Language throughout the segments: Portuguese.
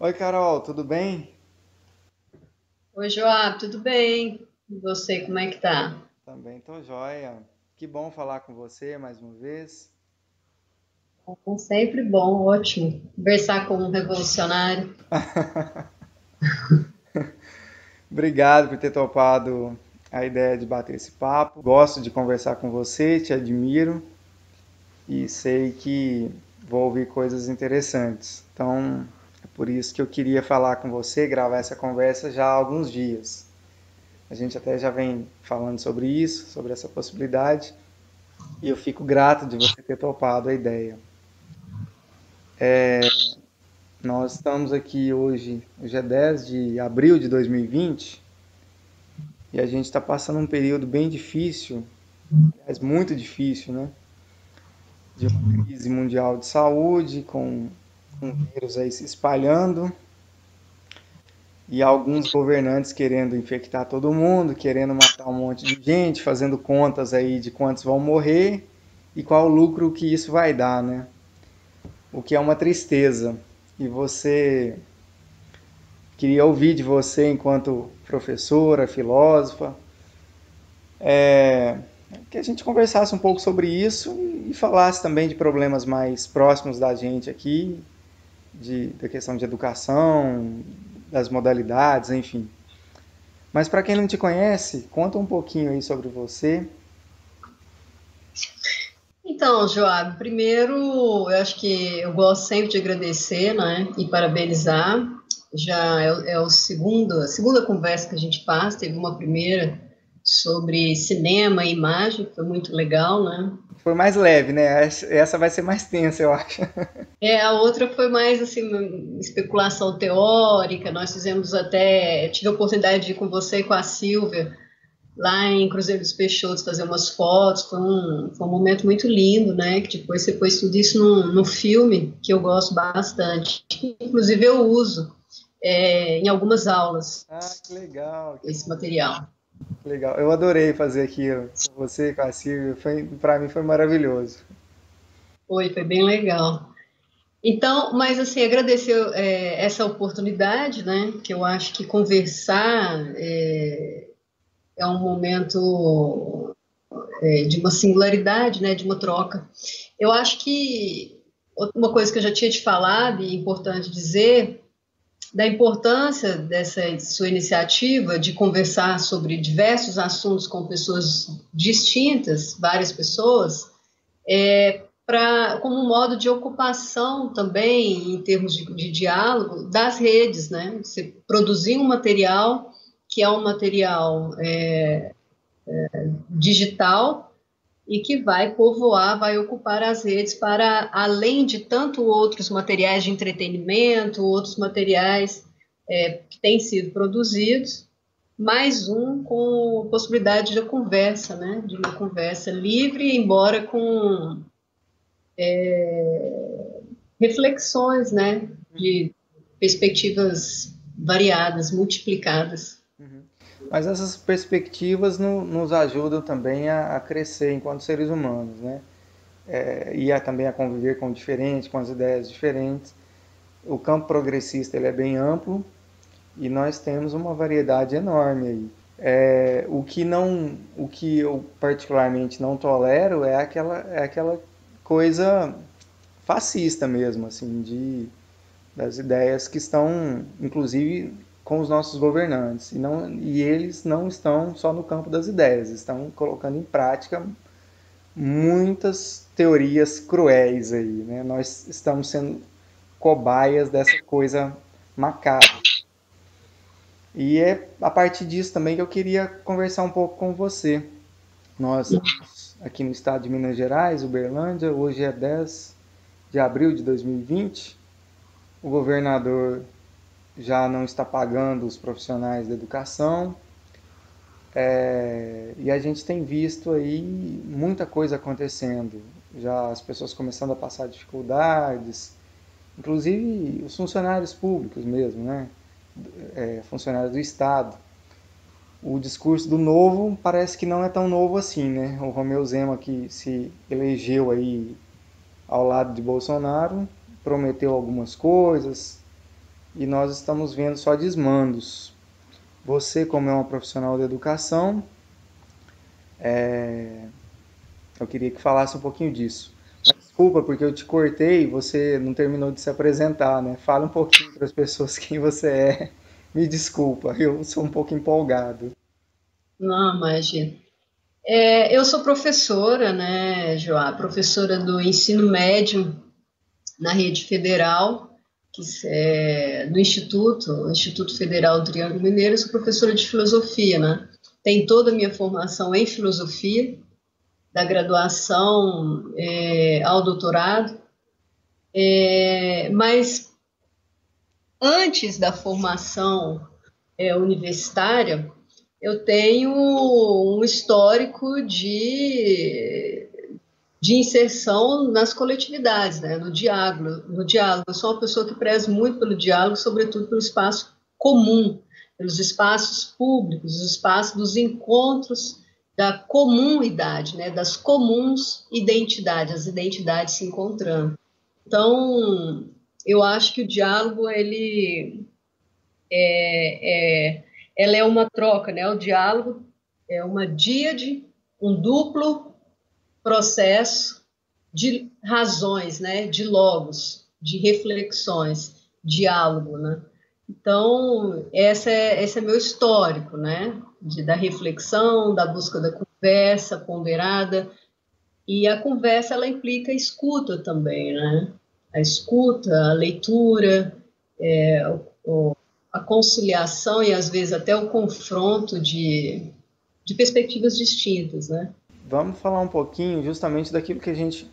Oi, Carol, tudo bem? Oi, Joab, tudo bem? E você, como é que tá? Também tô joia. Que bom falar com você mais uma vez. É sempre bom, ótimo. Conversar com um revolucionário. Obrigado por ter topado a ideia de bater esse papo. Gosto de conversar com você, te admiro e sei que vou ouvir coisas interessantes. Então, é por isso que eu queria falar com você, gravar essa conversa já há alguns dias. A gente até já vem falando sobre isso, sobre essa possibilidade, e eu fico grato de você ter topado a ideia. Nós estamos aqui hoje é 10 de abril de 2020 e a gente está passando um período bem difícil, aliás, muito difícil, né? De uma crise mundial de saúde, com o vírus aí se espalhando e alguns governantes querendo infectar todo mundo, querendo matar um monte de gente, fazendo contas aí de quantos vão morrer e qual o lucro que isso vai dar, né? O que é uma tristeza. E você queria ouvir de você, enquanto professora, filósofa, que a gente conversasse um pouco sobre isso e falasse também de problemas mais próximos da gente aqui, da questão de educação, das modalidades, enfim. Mas para quem não te conhece, conta um pouquinho aí sobre você. Então, Joab, primeiro, eu acho que eu gosto sempre de agradecer, né, e parabenizar. Já a segunda conversa que a gente faz, teve uma primeira sobre cinema e imagem, que foi muito legal, né? Foi mais leve, né? Essa vai ser mais tensa, eu acho. A outra foi mais assim, uma especulação teórica. Nós fizemos até, tive a oportunidade de ir com você e com a Silvia lá em Cruzeiro dos Peixotos fazer umas fotos. Foi um momento muito lindo, né? Que depois você pôs tudo isso no filme, que eu gosto bastante. Inclusive eu uso em algumas aulas Ah, que legal, que esse bom. material. Que legal. Eu adorei fazer aquilo com você, com a Silvia. Para mim foi maravilhoso. Foi bem legal. Então, mas assim, agradecer essa oportunidade, né? Que eu acho que conversar é um momento de uma singularidade, né, de uma troca. Eu acho que uma coisa que eu já tinha te falado e é importante dizer da importância dessa sua iniciativa de conversar sobre diversos assuntos com pessoas distintas, várias pessoas, como um modo de ocupação também, em termos de diálogo, das redes, né? Você produzir um material que é um material digital e que vai povoar, vai ocupar as redes para, além de tanto outros materiais de entretenimento, outros materiais que têm sido produzidos, mais um com possibilidade de conversa, né? De uma conversa livre, embora com reflexões, né? De perspectivas variadas, multiplicadas. Uhum. Mas essas perspectivas nos ajudam também a crescer enquanto seres humanos, né? Também a conviver com o diferente, com as ideias diferentes. O campo progressista ele é bem amplo e nós temos uma variedade enorme aí. O que eu particularmente não tolero é aquela coisa fascista mesmo, assim, das ideias que estão, inclusive, com os nossos governantes. E eles não estão só no campo das ideias, estão colocando em prática muitas teorias cruéis aí, né? Nós estamos sendo cobaias dessa coisa macabra. E é a partir disso também que eu queria conversar um pouco com você. Nós estamos aqui no estado de Minas Gerais, Uberlândia, hoje é 10 de abril de 2020. O governador já não está pagando os profissionais da educação, e a gente tem visto aí muita coisa acontecendo. Já as pessoas começando a passar dificuldades, inclusive os funcionários públicos mesmo, né? Funcionários do Estado. O discurso do novo parece que não é tão novo assim, né? O Romeu Zema, que se elegeu aí ao lado de Bolsonaro, prometeu algumas coisas, e nós estamos vendo só desmandos. Você, como é uma profissional da educação, eu queria que falasse um pouquinho disso. Mas desculpa, porque eu te cortei e você não terminou de se apresentar, né? Fala um pouquinho para as pessoas quem você é. Me desculpa, eu sou um pouco empolgado. Não, imagina. Eu sou professora, né, Joá? Professora do ensino médio na rede federal, no Instituto Federal do Triângulo Mineiro. Eu sou professora de filosofia, né? Tenho toda a minha formação em filosofia, da graduação ao doutorado, mas antes da formação universitária, eu tenho um histórico de inserção nas coletividades, né? No diálogo. No diálogo. Eu sou uma pessoa que preza muito pelo diálogo, sobretudo pelo espaço comum, pelos espaços públicos, os espaços dos encontros da comunidade, né? Das comuns identidades, as identidades se encontrando. Então, eu acho que o diálogo ela é uma troca, né? O diálogo é uma díade, um duplo processo de razões, né? De logos, de reflexões, diálogo, né? Então, esse é meu histórico, né? Da reflexão, da busca da conversa ponderada, e a conversa, ela implica a escuta também, né? A escuta, a leitura, a conciliação e, às vezes, até o confronto de perspectivas distintas, né? Vamos falar um pouquinho justamente daquilo que a gente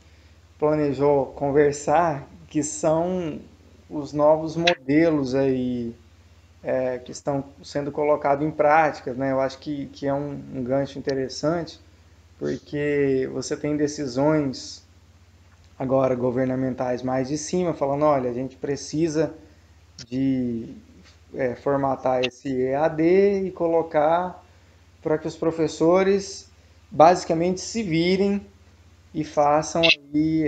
planejou conversar, que são os novos modelos aí que estão sendo colocados em prática, né? Eu acho que é um gancho interessante, porque você tem decisões agora governamentais mais de cima, falando, olha, a gente precisa de formatar esse EAD e colocar para que os professores basicamente se virem e façam aí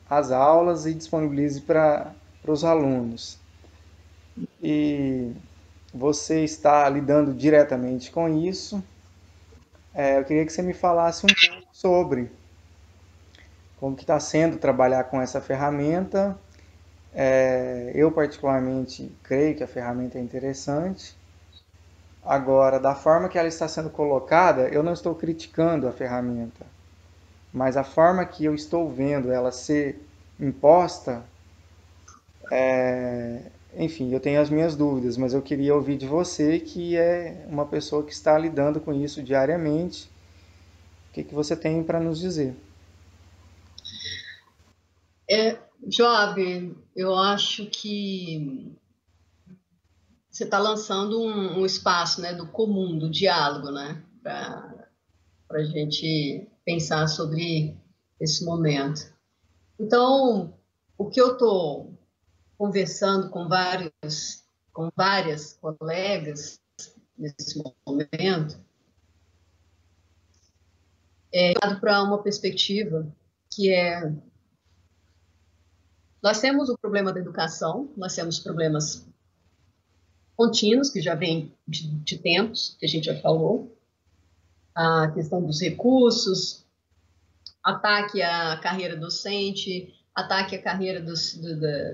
as aulas e disponibilizem para os alunos. E você está lidando diretamente com isso. Eu queria que você me falasse um pouco sobre como que está sendo trabalhar com essa ferramenta. Eu particularmente creio que a ferramenta é interessante. Agora, da forma que ela está sendo colocada, eu não estou criticando a ferramenta, mas a forma que eu estou vendo ela ser imposta, enfim, eu tenho as minhas dúvidas, mas eu queria ouvir de você, que é uma pessoa que está lidando com isso diariamente, o que você tem para nos dizer? Job, eu acho que você está lançando um espaço, né, do comum, do diálogo, né, para a gente pensar sobre esse momento. Então, o que eu estou conversando com várias colegas nesse momento é para uma perspectiva que nós temos o problema da educação, nós temos problemas contínuos, que já vem de tempos, que a gente já falou, a questão dos recursos, ataque à carreira docente, ataque à carreira do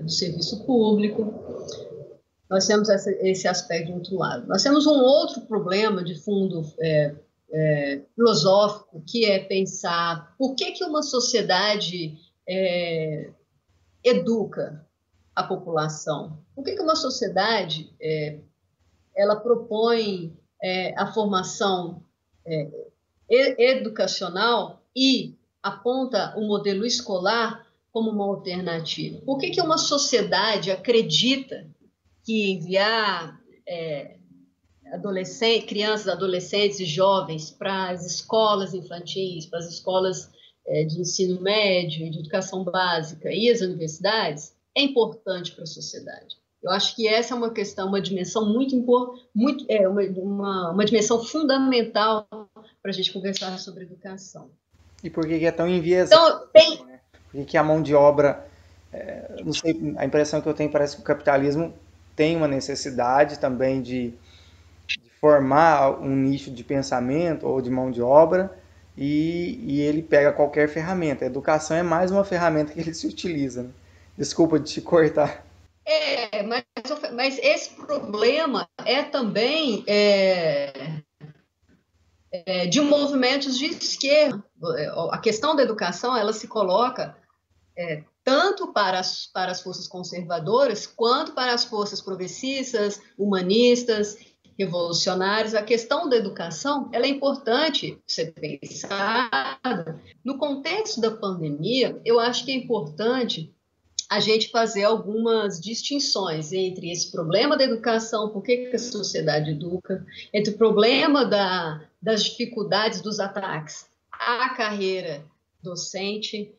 serviço público. Nós temos esse aspecto de outro lado. Nós temos um outro problema de fundo filosófico, que é pensar por que uma sociedade educa a população. Por que uma sociedade ela propõe a formação educacional e aponta o modelo escolar como uma alternativa? Por que uma sociedade acredita que enviar crianças, adolescentes e jovens para as escolas infantis, para as escolas de ensino médio, de educação básica e as universidades é importante para a sociedade? Eu acho que essa é uma questão, uma dimensão uma dimensão fundamental para a gente conversar sobre educação. E por que é tão enviesado? Então, Por que a mão de obra, não sei, a impressão que eu tenho parece que o capitalismo tem uma necessidade também de formar um nicho de pensamento ou de mão de obra, e ele pega qualquer ferramenta. A educação é mais uma ferramenta que ele se utiliza, né? Desculpa de te cortar. Mas esse problema é também de movimentos de esquerda. A questão da educação, ela se coloca tanto para as forças conservadoras, quanto para as forças progressistas, humanistas, revolucionárias. A questão da educação, ela é importante ser pensada. No contexto da pandemia, eu acho que é importante a gente fazer algumas distinções entre esse problema da educação, por que a sociedade educa, entre o problema das dificuldades dos ataques à carreira docente,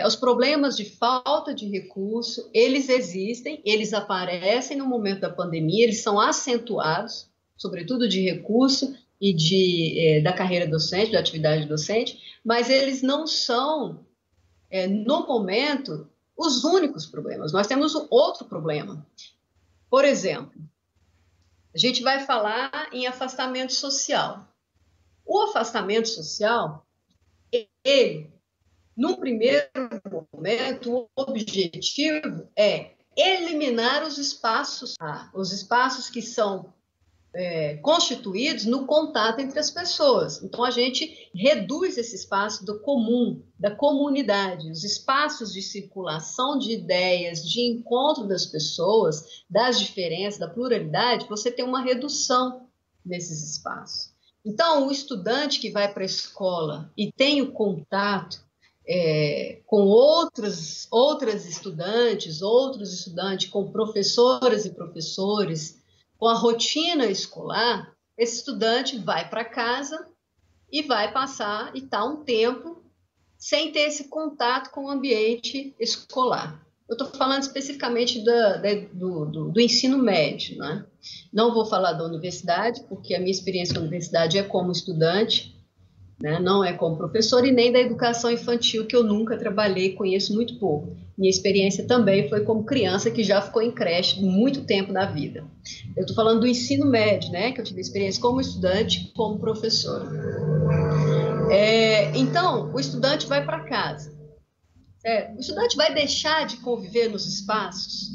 os problemas de falta de recurso, eles existem, eles aparecem no momento da pandemia, eles são acentuados, sobretudo de recurso e da carreira docente, da atividade docente, mas eles não são, no momento, os únicos problemas. Nós temos outro problema. Por exemplo, a gente vai falar em afastamento social. O afastamento social, ele, no primeiro momento, o objetivo é eliminar os espaços que são constituídos no contato entre as pessoas. Então, a gente reduz esse espaço do comum, da comunidade, os espaços de circulação de ideias, de encontro das pessoas, das diferenças, da pluralidade, você tem uma redução nesses espaços. Então, o estudante que vai para a escola e tem o contato com outros estudantes, com professoras e professores, com a rotina escolar, esse estudante vai para casa e vai passar e está um tempo sem ter esse contato com o ambiente escolar. Eu estou falando especificamente do ensino médio, né? Não vou falar da universidade, porque a minha experiência na universidade é como estudante, né? Não é como professor, e nem da educação infantil, que eu nunca trabalhei e conheço muito pouco. Minha experiência também foi como criança que já ficou em creche muito tempo na vida. Eu estou falando do ensino médio, né? Que eu tive experiência como estudante, como professora. Então, o estudante vai para casa. O estudante vai deixar de conviver nos espaços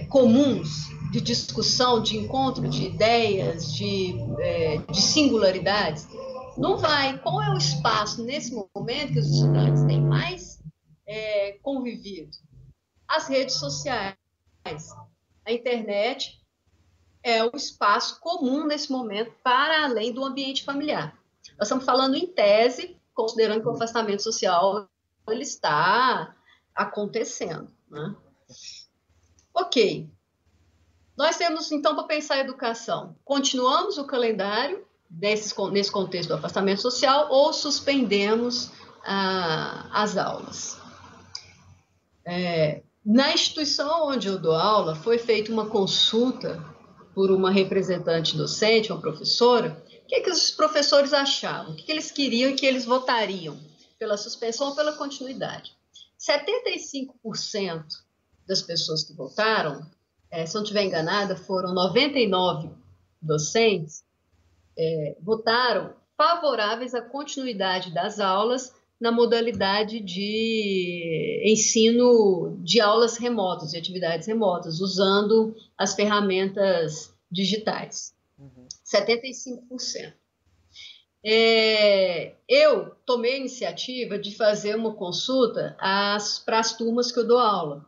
comuns de discussão, de encontro de ideias, de singularidades? Não vai. Qual é o espaço, nesse momento, que os estudantes têm mais convivido? As redes sociais. A internet é o espaço comum, nesse momento, para além do ambiente familiar. Nós estamos falando em tese, considerando que o afastamento social ele está acontecendo, né? Ok. Nós temos, então, para pensar a educação, continuamos o calendário nesse contexto do afastamento social ou suspendemos as aulas? Na instituição onde eu dou aula, foi feita uma consulta por uma representante docente, uma professora. O que os professores achavam? O que eles queriam e que eles votariam? Pela suspensão ou pela continuidade? 75% das pessoas que votaram, se eu não estiver enganada, foram 99 docentes, votaram favoráveis à continuidade das aulas na modalidade de ensino de aulas remotas, de atividades remotas, usando as ferramentas digitais. 75%. Eu tomei a iniciativa de fazer uma consulta para as turmas que eu dou aula.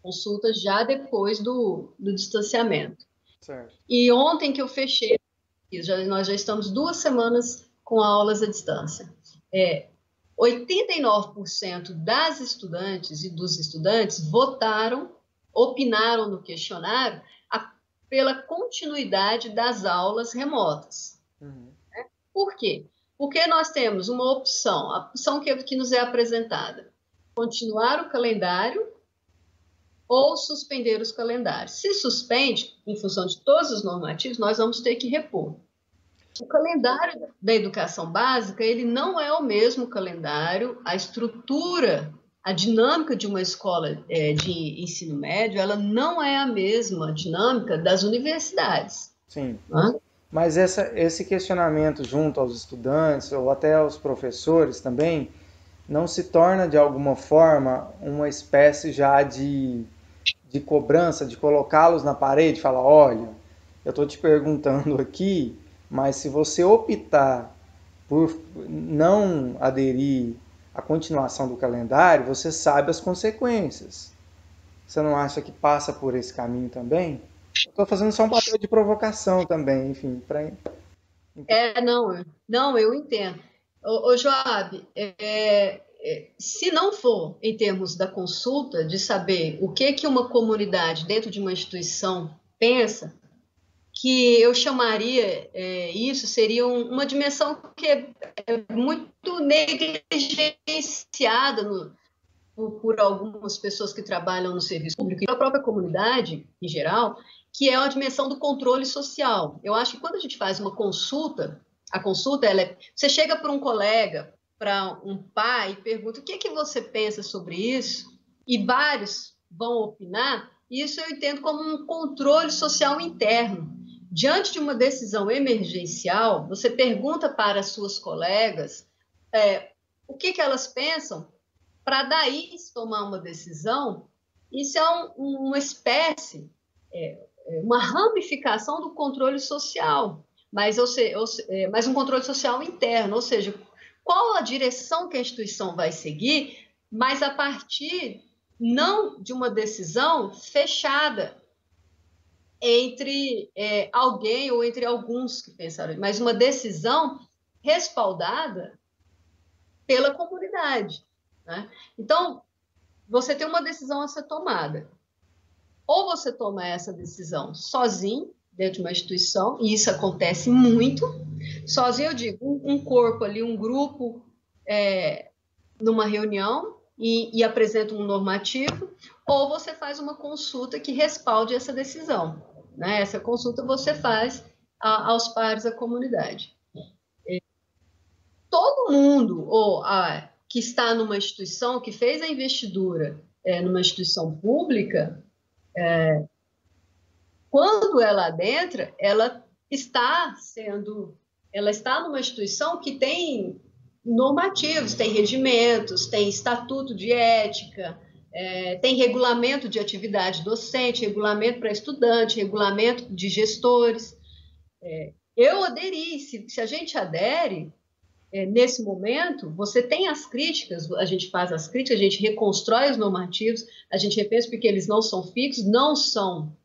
Consulta já depois do distanciamento. Certo. E ontem que eu fechei, nós já estamos 2 semanas com aulas à distância. 89% das estudantes e dos estudantes opinaram no questionário pela continuidade das aulas remotas. Por quê? Porque nós temos uma opção, a opção que nos é apresentada: continuar o calendário ou suspender os calendários. Se suspende, em função de todos os normativos, nós vamos ter que repor. O calendário da educação básica, ele não é o mesmo calendário, a estrutura a dinâmica de uma escola de ensino médio, ela não é a mesma dinâmica das universidades. Sim. Né? Mas esse questionamento junto aos estudantes ou até aos professores também não se torna de alguma forma uma espécie já de cobrança, de colocá-los na parede, falar, olha, eu estou te perguntando aqui, mas se você optar por não aderir à continuação do calendário, você sabe as consequências. Você não acha que passa por esse caminho também? Eu estou fazendo só um papel de provocação também, enfim, para... Não, eu entendo. Ô Joab, se não for em termos da consulta, de saber o que uma comunidade dentro de uma instituição pensa, que eu chamaria isso, seria uma dimensão que é muito negligenciada por algumas pessoas que trabalham no serviço público e pela própria comunidade, em geral, que é a dimensão do controle social. Eu acho que quando a gente faz uma consulta, a consulta, você chega para um colega, para um pai, e pergunta o que você pensa sobre isso, e vários vão opinar, isso eu entendo como um controle social interno. Diante de uma decisão emergencial, você pergunta para as suas colegas o que elas pensam, para daí tomar uma decisão. Isso é uma espécie, uma ramificação do controle social, mas um controle social interno, ou seja, qual a direção que a instituição vai seguir, mas a partir não de uma decisão fechada entre alguém ou entre alguns que pensaram, mas uma decisão respaldada pela comunidade. Né? Então, você tem uma decisão a ser tomada. Ou você toma essa decisão sozinho, dentro de uma instituição, e isso acontece muito. Sozinho, eu digo, um corpo ali, um grupo, numa reunião, e apresenta um normativo, ou você faz uma consulta que respalde essa decisão. Né? Essa consulta você faz aos pares da comunidade. Todo mundo que está numa instituição, que fez a investidura numa instituição pública, quando ela adentra, ela está numa instituição que tem normativos, tem regimentos, tem estatuto de ética, tem regulamento de atividade docente, regulamento para estudante, regulamento de gestores. Eu aderi, se a gente adere, nesse momento, você tem as críticas, a gente faz as críticas, a gente reconstrói os normativos, a gente repensa porque eles não são fixos, não são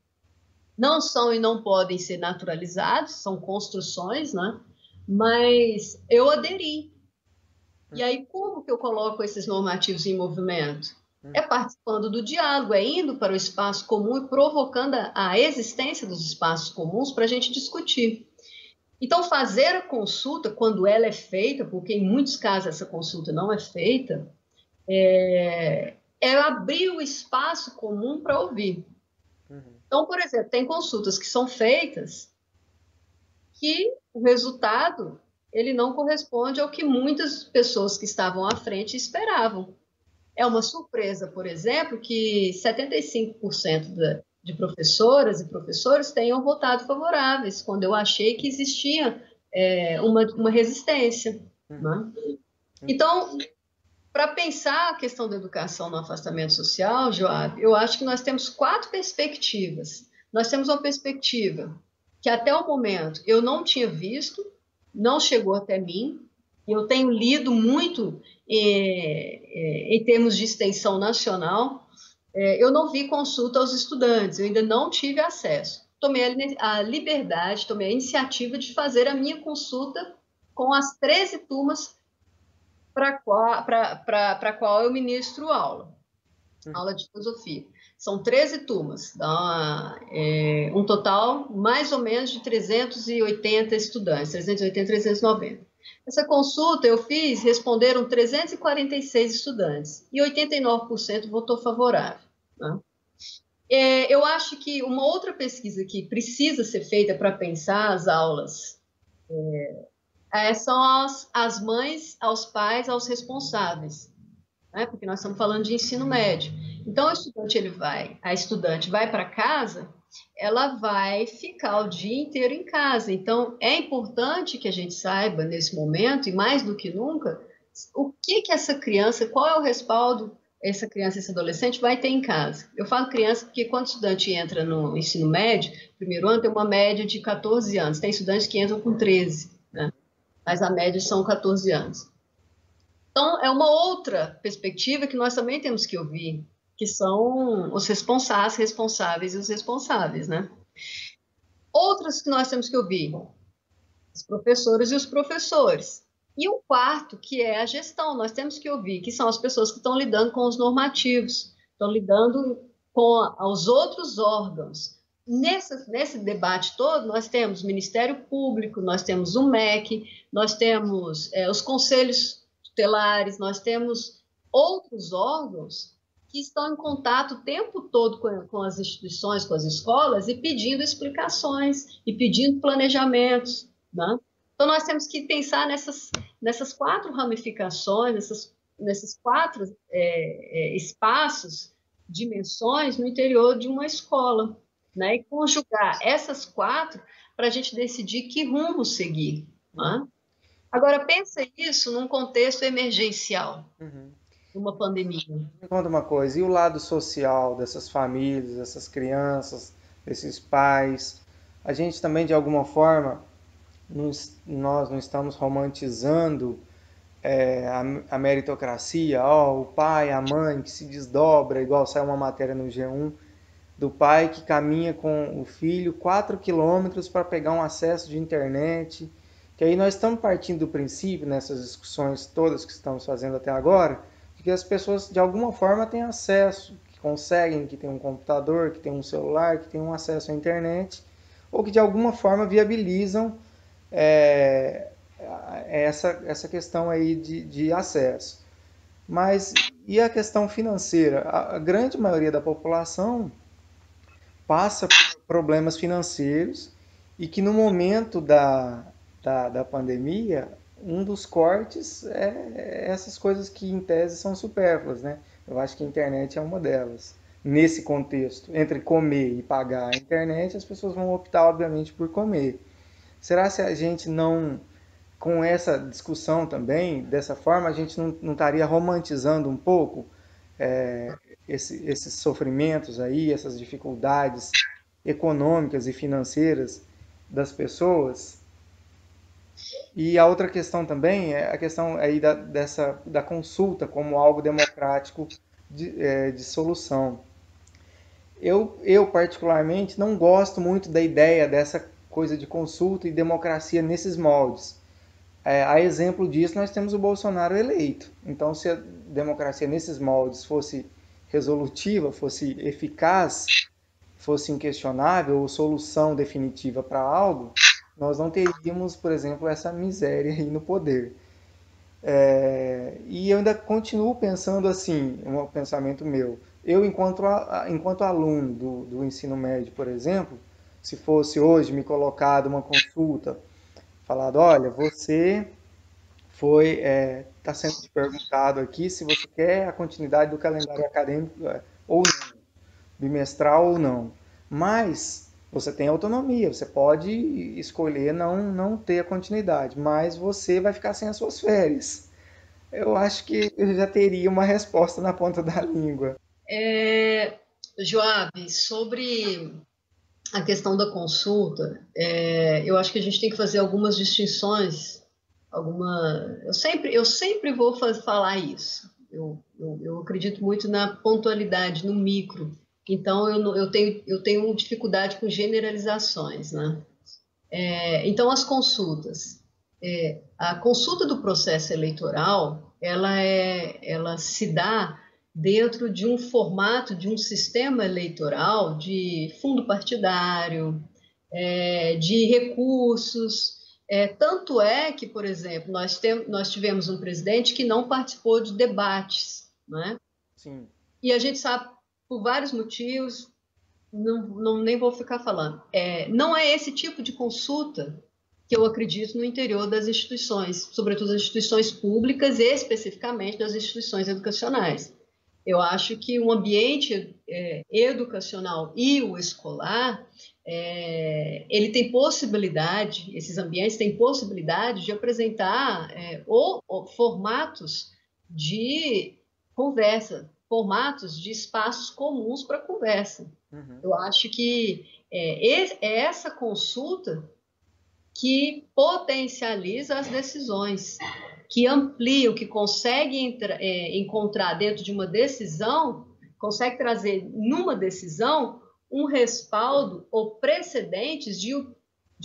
e não podem ser naturalizados, são construções, né? Mas eu aderi. E aí, como que eu coloco esses normativos em movimento? É participando do diálogo, é indo para o espaço comum e provocando a existência dos espaços comuns para a gente discutir. Então, fazer a consulta, quando ela é feita, porque em muitos casos essa consulta não é feita, é abrir o espaço comum para ouvir. Então, por exemplo, tem consultas que são feitas que o resultado ele não corresponde ao que muitas pessoas que estavam à frente esperavam. É uma surpresa, por exemplo, que 75% de professoras e professores tenham votado favoráveis, quando eu achei que existia uma resistência. Né? Então, para pensar a questão da educação no afastamento social, Joab, eu acho que nós temos 4 perspectivas. Nós temos uma perspectiva que até o momento eu não tinha visto, não chegou até mim, e eu tenho lido muito em termos de extensão nacional. Eu não vi consulta aos estudantes, eu ainda não tive acesso. Tomei a liberdade, tomei a iniciativa de fazer a minha consulta com as 13 turmas para a qual eu ministro aula de filosofia. São 13 turmas, dá um total mais ou menos de 380 estudantes, 380, 390. Essa consulta eu fiz, responderam 346 estudantes e 89% votou favorável. Né? Eu acho que uma outra pesquisa que precisa ser feita para pensar as aulas são as mães, aos pais, aos responsáveis. né? Porque nós estamos falando de ensino médio. Então, a estudante vai para casa, ela vai ficar o dia inteiro em casa. Então, é importante que a gente saiba, nesse momento, e mais do que nunca, o que que essa criança, qual é o respaldo essa criança, esse adolescente vai ter em casa. Eu falo criança porque quando o estudante entra no ensino médio, primeiro ano tem uma média de 14 anos. Tem estudantes que entram com 13, né? Mas a média são 14 anos. Então, é uma outra perspectiva que nós também temos que ouvir, que são os responsáveis e os responsáveis, né? Outras que nós temos que ouvir, os professores e os professores. E o quarto, que é a gestão, nós temos que ouvir, que são as pessoas que estão lidando com os normativos, estão lidando com os outros órgãos. Nesse debate todo, nós temos o Ministério Público, nós temos o MEC, nós temos os conselhos tutelares, nós temos outros órgãos que estão em contato o tempo todo com as instituições, com as escolas, e pedindo explicações, e pedindo planejamentos, né? Então, nós temos que pensar nessas quatro ramificações, nesses quatro espaços, dimensões no interior de uma escola, né? E conjugar essas quatro para a gente decidir que rumo seguir. Né? Agora, pensa isso num contexto emergencial, numa pandemia. Me conta uma coisa, e o lado social dessas famílias, dessas crianças, desses pais? A gente também, de alguma forma, nós não estamos romantizando a meritocracia, ó, o pai, a mãe que se desdobra, igual saiu uma matéria no G1, do pai que caminha com o filho 4 quilômetros para pegar um acesso de internet, que aí nós estamos partindo do princípio, nessas discussões todas que estamos fazendo até agora, de que as pessoas de alguma forma têm acesso, que conseguem, que têm um computador, que têm um celular, que têm um acesso à internet, ou que de alguma forma viabilizam é, essa questão aí de acesso. Mas e a questão financeira? A grande maioria da população passa por problemas financeiros e que no momento da pandemia, um dos cortes é essas coisas que em tese são supérfluas, né? Eu acho que a internet é uma delas. Nesse contexto, entre comer e pagar a internet, as pessoas vão optar, obviamente, por comer. Será se a gente não, com essa discussão também, dessa forma, a gente não estaria romantizando um pouco esses sofrimentos aí, essas dificuldades econômicas e financeiras das pessoas? E a outra questão também é a questão aí da consulta como algo democrático de solução. Eu, particularmente, não gosto muito da ideia dessa coisa de consulta e democracia nesses moldes. A exemplo disso, nós temos o Bolsonaro eleito. Então, se a democracia nesses moldes fosse resolutiva, fosse eficaz, fosse inquestionável ou solução definitiva para algo, nós não teríamos, por exemplo, essa miséria aí no poder. E eu ainda continuo pensando assim, um pensamento meu. Eu, enquanto aluno do ensino médio, por exemplo, se fosse hoje me colocado uma consulta, falado, olha, você está sendo perguntado aqui se você quer a continuidade do calendário acadêmico ou não, bimestral ou não. Mas você tem autonomia, você pode escolher não ter a continuidade, mas você vai ficar sem as suas férias. Eu acho que eu já teria uma resposta na ponta da língua. Joab, sobre a questão da consulta, eu acho que a gente tem que fazer algumas distinções. Eu sempre vou falar isso. Eu acredito muito na pontualidade, no micro. Então, eu tenho dificuldade com generalizações, né? Então, as consultas. A consulta do processo eleitoral, ela se dá dentro de um formato, de um sistema eleitoral de fundo partidário, de recursos. Tanto é que, por exemplo, nós tivemos um presidente que não participou de debates, né? Sim. E a gente sabe, por vários motivos, nem vou ficar falando. Não é esse tipo de consulta que eu acredito no interior das instituições, sobretudo das instituições públicas e especificamente das instituições educacionais. Eu acho que o ambiente educacional e o escolar, ele tem possibilidade, esses ambientes têm possibilidade de apresentar ou formatos de conversa, formatos de espaços comuns para conversa. Uhum. Eu acho que é essa consulta que potencializa as decisões, que amplia, o que consegue encontrar dentro de uma decisão, consegue trazer numa decisão um respaldo ou precedentes de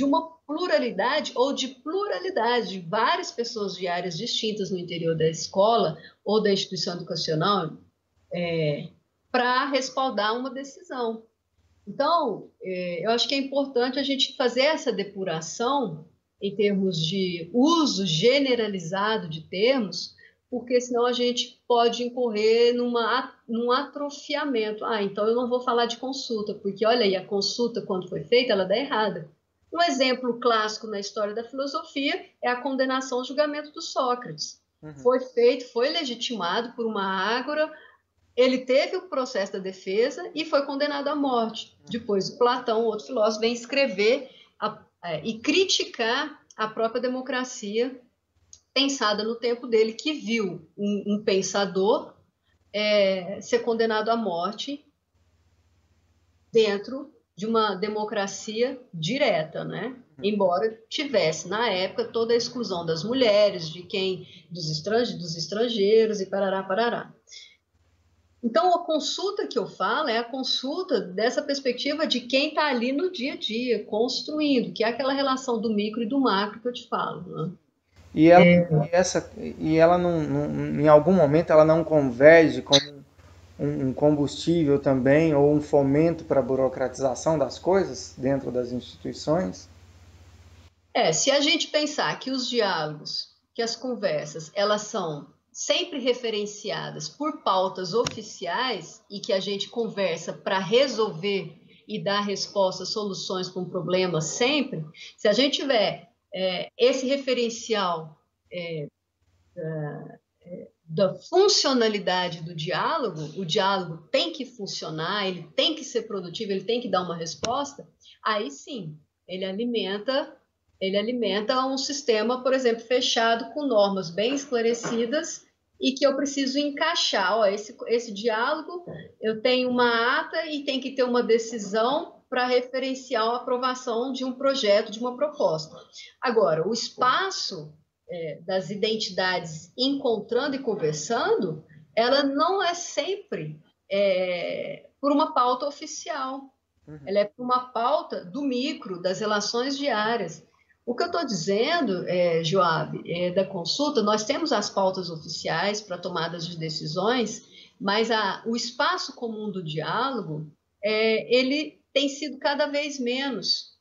uma pluralidade ou de pluralidade de várias pessoas de áreas distintas no interior da escola ou da instituição educacional para respaldar uma decisão. Então, eu acho que é importante a gente fazer essa depuração em termos de uso generalizado de termos, porque senão a gente pode incorrer num atrofiamento. Ah, então eu não vou falar de consulta, porque olha aí, a consulta, quando foi feita, ela dá errada. Um exemplo clássico na história da filosofia é a condenação ao julgamento do Sócrates. Uhum. Foi feito, foi legitimado por uma ágora, ele teve o processo da defesa e foi condenado à morte. Depois, Platão, outro filósofo, vem escrever e criticar a própria democracia pensada no tempo dele, que viu um pensador ser condenado à morte dentro de uma democracia direta, né? Embora tivesse, na época, toda a exclusão das mulheres, dos estrangeiros e parará, parará. Então, a consulta que eu falo é a consulta dessa perspectiva de quem está ali no dia a dia, construindo, que é aquela relação do micro e do macro que eu te falo. Né? E ela em algum momento, ela não converge com um combustível também, ou um fomento para a burocratização das coisas dentro das instituições? Se a gente pensar que os diálogos, que as conversas, elas são sempre referenciadas por pautas oficiais e que a gente conversa para resolver e dar respostas, soluções para um problema sempre, se a gente tiver esse referencial da funcionalidade do diálogo, o diálogo tem que funcionar, ele tem que ser produtivo, ele tem que dar uma resposta, aí sim, ele alimenta um sistema, por exemplo, fechado com normas bem esclarecidas e que eu preciso encaixar. Ó, esse diálogo, eu tenho uma ata e tem que ter uma decisão para referenciar a aprovação de um projeto, de uma proposta. Agora, o espaço das identidades encontrando e conversando, ela não é sempre por uma pauta oficial. Ela é por uma pauta do micro, das relações diárias. O que eu estou dizendo, Joab, da consulta, nós temos as pautas oficiais para tomadas de decisões, mas o espaço comum do diálogo, ele tem sido cada vez menos.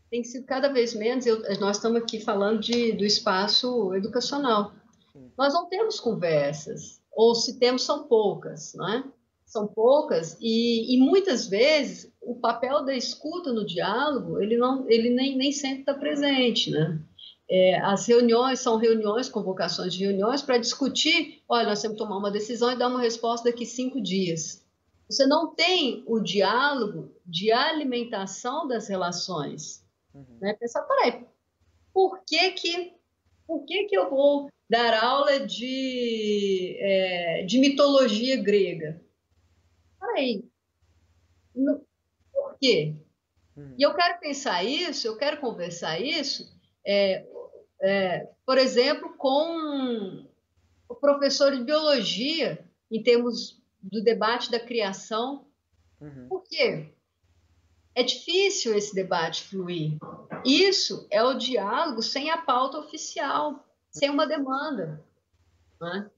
Tem sido cada vez menos. Nós estamos aqui falando do espaço educacional. Nós não temos conversas, ou se temos, são poucas, não é? São poucas, e muitas vezes o papel da escuta no diálogo, ele nem sempre está presente, né? As reuniões são reuniões, convocações de reuniões para discutir, olha, nós temos que tomar uma decisão e dar uma resposta daqui 5 dias. Você não tem o diálogo de alimentação das relações. Né? Pensar, peraí, por que eu vou dar aula de mitologia grega? Peraí, por quê? E eu quero pensar isso, eu quero conversar isso, por exemplo, com o professor de biologia, em termos do debate da criação. Por quê? É difícil esse debate fluir. Isso é o diálogo sem a pauta oficial, sem uma demanda. Né?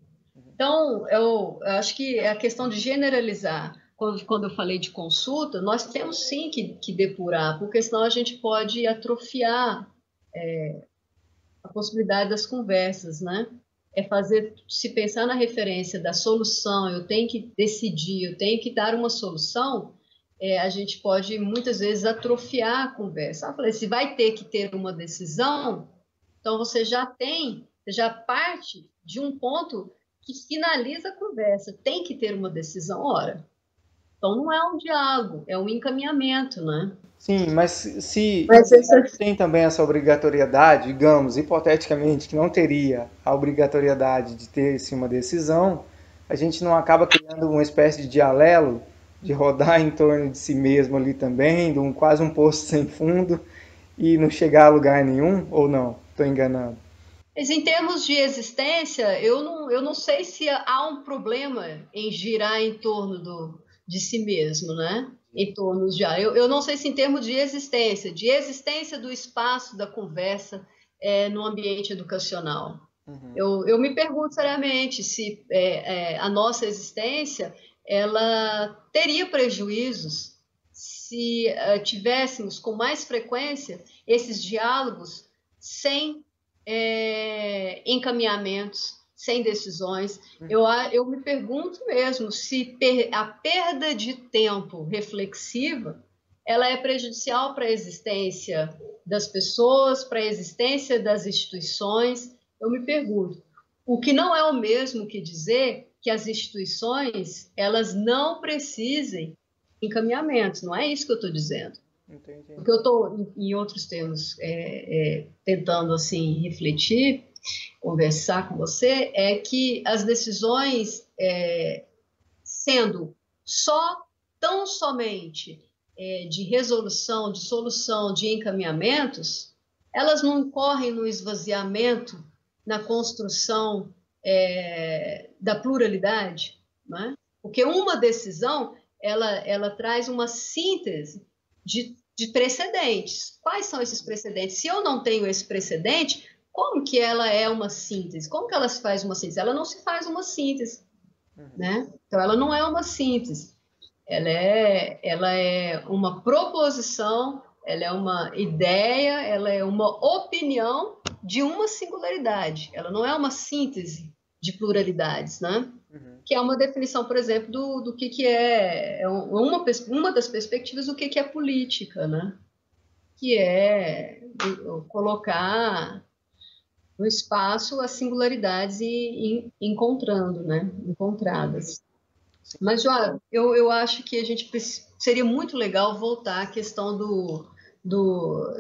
Então, eu acho que a questão de generalizar, quando eu falei de consulta, nós temos sim que depurar, porque senão a gente pode atrofiar a possibilidade das conversas, né? Se pensar na referência da solução, eu tenho que decidir, eu tenho que dar uma solução, a gente pode muitas vezes atrofiar a conversa. Eu falei, se vai ter que ter uma decisão, então você já parte de um ponto que finaliza a conversa. Tem que ter uma decisão, ora. Então não é um diálogo, é um encaminhamento, né? Sim, mas se Mas essa... tem também essa obrigatoriedade, digamos, hipoteticamente, que não teria a obrigatoriedade de ter sim uma decisão, a gente não acaba criando uma espécie de dialelo, de rodar em torno de si mesmo ali também, de quase um poço sem fundo, e não chegar a lugar nenhum, ou não? Estou enganando. Mas em termos de existência, eu não sei se há um problema em girar em torno de si mesmo, né? Em torno de... eu não sei se em termos de existência do espaço da conversa no ambiente educacional. Uhum. Eu me pergunto seriamente se a nossa existência ela teria prejuízos se tivéssemos com mais frequência esses diálogos sem encaminhamentos, sem decisões. Eu me pergunto mesmo se a perda de tempo reflexiva ela é prejudicial para a existência das pessoas, para a existência das instituições. Eu me pergunto, o que não é o mesmo que dizer que as instituições elas não precisem de encaminhamentos, não é isso que eu estou dizendo. Entendi. O que eu estou, em outros termos, tentando assim refletir, conversar com você, é que as decisões, sendo tão somente de resolução, de solução, de encaminhamentos, elas não correm no esvaziamento, na construção da pluralidade, né? Porque uma decisão ela traz uma síntese de precedentes. Quais são esses precedentes? Se eu não tenho esse precedente, como que ela é uma síntese? Como que ela se faz uma síntese? Ela não se faz uma síntese, né? Então, ela não é uma síntese. Ela é uma proposição, ela é uma ideia, ela é uma opinião de uma singularidade. Ela não é uma síntese de pluralidades, né? Que é uma definição, por exemplo, do que é uma das perspectivas do que é política, né? Que é colocar no espaço as singularidades e encontrando, né? Encontradas. Mas, João, eu acho que a gente seria muito legal voltar à questão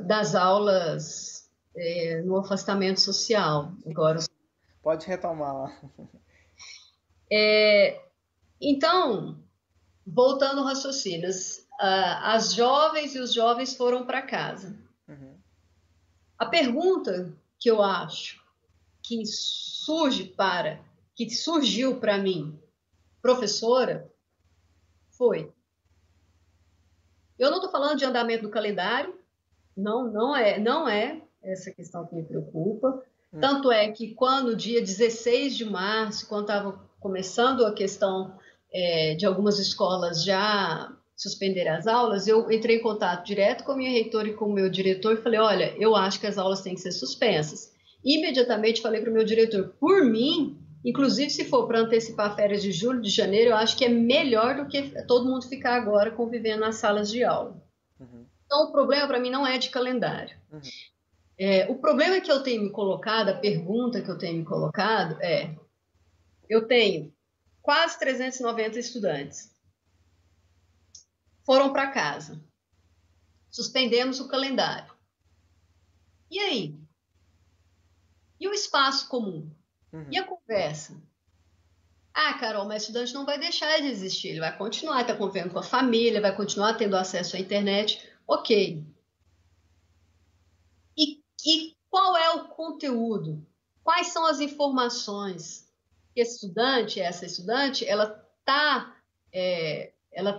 das aulas no afastamento social. Agora, Pode retomar lá. então, voltando ao raciocínio, as jovens e os jovens foram para casa. A pergunta que eu acho que surgiu para mim, professora, foi: eu não estou falando de andamento do calendário, não é essa questão que me preocupa. Tanto é que quando, dia 16 de março, quando estava começando a questão de algumas escolas já suspender as aulas, eu entrei em contato direto com a minha reitora e com o meu diretor e falei, olha, eu acho que as aulas têm que ser suspensas. Imediatamente falei para o meu diretor, por mim, inclusive se for para antecipar férias de julho, de janeiro, eu acho que é melhor do que todo mundo ficar agora convivendo nas salas de aula. Então, o problema para mim não é de calendário. O problema que eu tenho me colocado, a pergunta que eu tenho me colocado eu tenho quase 390 estudantes. Foram para casa. Suspendemos o calendário. E aí? E o espaço comum? E a conversa? Ah, Carol, mas o estudante não vai deixar de existir. Ele vai continuar, está convivendo com a família, vai continuar tendo acesso à internet. Ok. E qual é o conteúdo? Quais são as informações que esse estudante, essa estudante, ela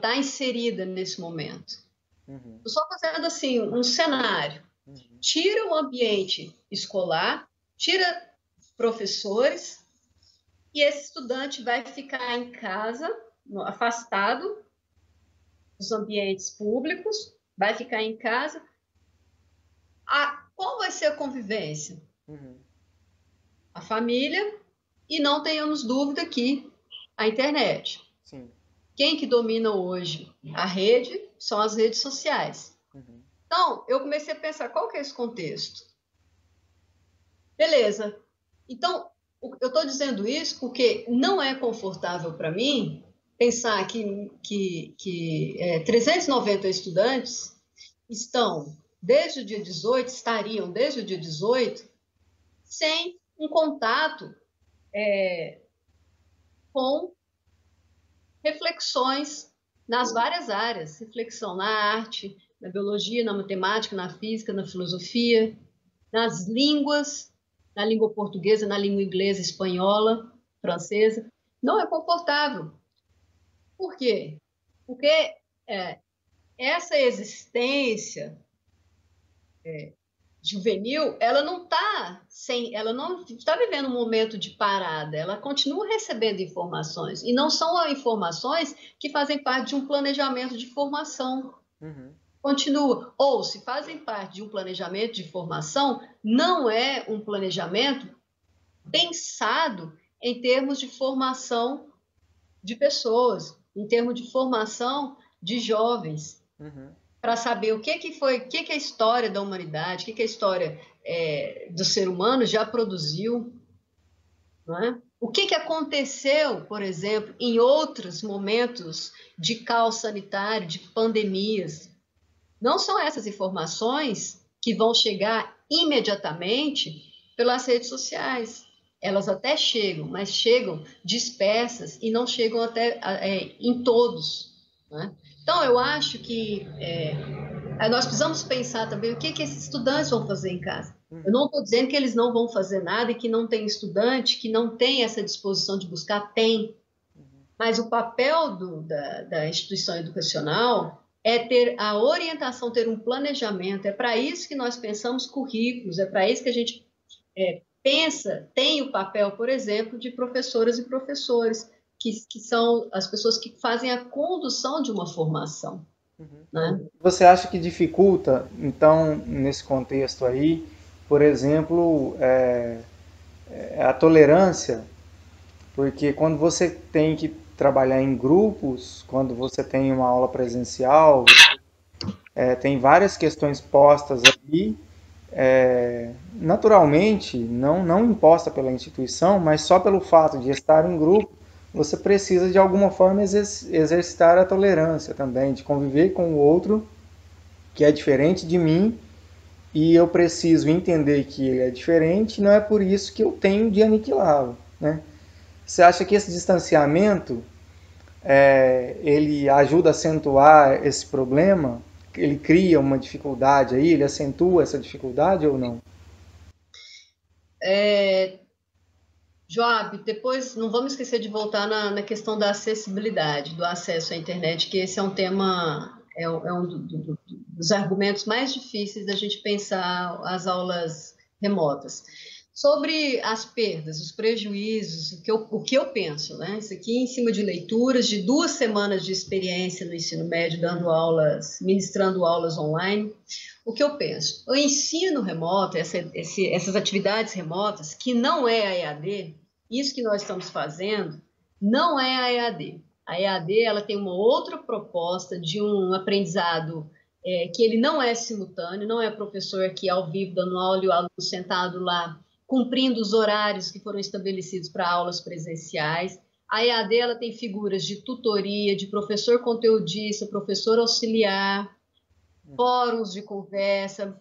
tá inserida nesse momento? Estou só fazendo assim um cenário. Tira o ambiente escolar, tira professores, e esse estudante vai ficar em casa, afastado dos ambientes públicos, vai ficar em casa. Qual vai ser a convivência? A família, e não tenhamos dúvida que a internet. Sim. Quem que domina hoje a rede são as redes sociais. Uhum. Então, eu comecei a pensar, qual que é esse contexto? Beleza. Então, eu estou dizendo isso porque não é confortável para mim pensar que 390 estudantes estariam desde o dia 18 sem um contato com reflexões nas várias áreas, reflexão na arte, na biologia, na matemática, na física, na filosofia, nas línguas, na língua portuguesa, na língua inglesa, espanhola, francesa. Não é confortável. Por quê? Porque essa existência juvenil, ela não está vivendo um momento de parada, ela continua recebendo informações, e não são informações que fazem parte de um planejamento de formação. Uhum. Continua. Ou, se fazem parte de um planejamento de formação, não é um planejamento pensado em termos de formação de pessoas, em termos de formação de jovens, para saber o que foi, o que a história da humanidade, o que a história do ser humano já produziu, não é? O que aconteceu, por exemplo, em outros momentos de caos sanitário, de pandemias. Não são essas informações que vão chegar imediatamente pelas redes sociais. Elas até chegam, mas chegam dispersas e não chegam até em todos, né? Então, eu acho que nós precisamos pensar também o que esses estudantes vão fazer em casa. Eu não estou dizendo que eles não vão fazer nada e que não tem estudante que não tem essa disposição de buscar, tem. Mas o papel da instituição educacional é ter a orientação, ter um planejamento. É para isso que nós pensamos currículos, é para isso que a gente pensa, tem o papel, por exemplo, de professoras e professores, que são as pessoas que fazem a condução de uma formação. Né? Você acha que dificulta, então, nesse contexto aí, por exemplo, a tolerância? Porque quando você tem que trabalhar em grupos, quando você tem uma aula presencial, tem várias questões postas ali, naturalmente, não imposta pela instituição, mas só pelo fato de estar em grupo, você precisa de alguma forma exercitar a tolerância também, de conviver com o outro que é diferente de mim e eu preciso entender que ele é diferente, não é por isso que eu tenho de aniquilá-lo, né? Você acha que esse distanciamento ele ajuda a acentuar esse problema? Ele cria uma dificuldade aí, ele acentua essa dificuldade ou não? Joab, depois não vamos esquecer de voltar na questão da acessibilidade, do acesso à internet, que esse é um tema, um dos argumentos mais difíceis da gente pensar as aulas remotas. Sobre as perdas, os prejuízos, o que eu penso, né? Isso aqui em cima de leituras, de 2 semanas de experiência no ensino médio, dando aulas, ministrando aulas online. O que eu penso? O ensino remoto, essas atividades remotas, que não é a EAD, isso que nós estamos fazendo, não é a EAD. A EAD ela tem uma outra proposta de um aprendizado que ele não é simultâneo, não é professor aqui ao vivo dando aula e o aluno sentado lá cumprindo os horários que foram estabelecidos para aulas presenciais. A EAD ela tem figuras de tutoria, de professor conteudista, professor auxiliar, fóruns de conversa.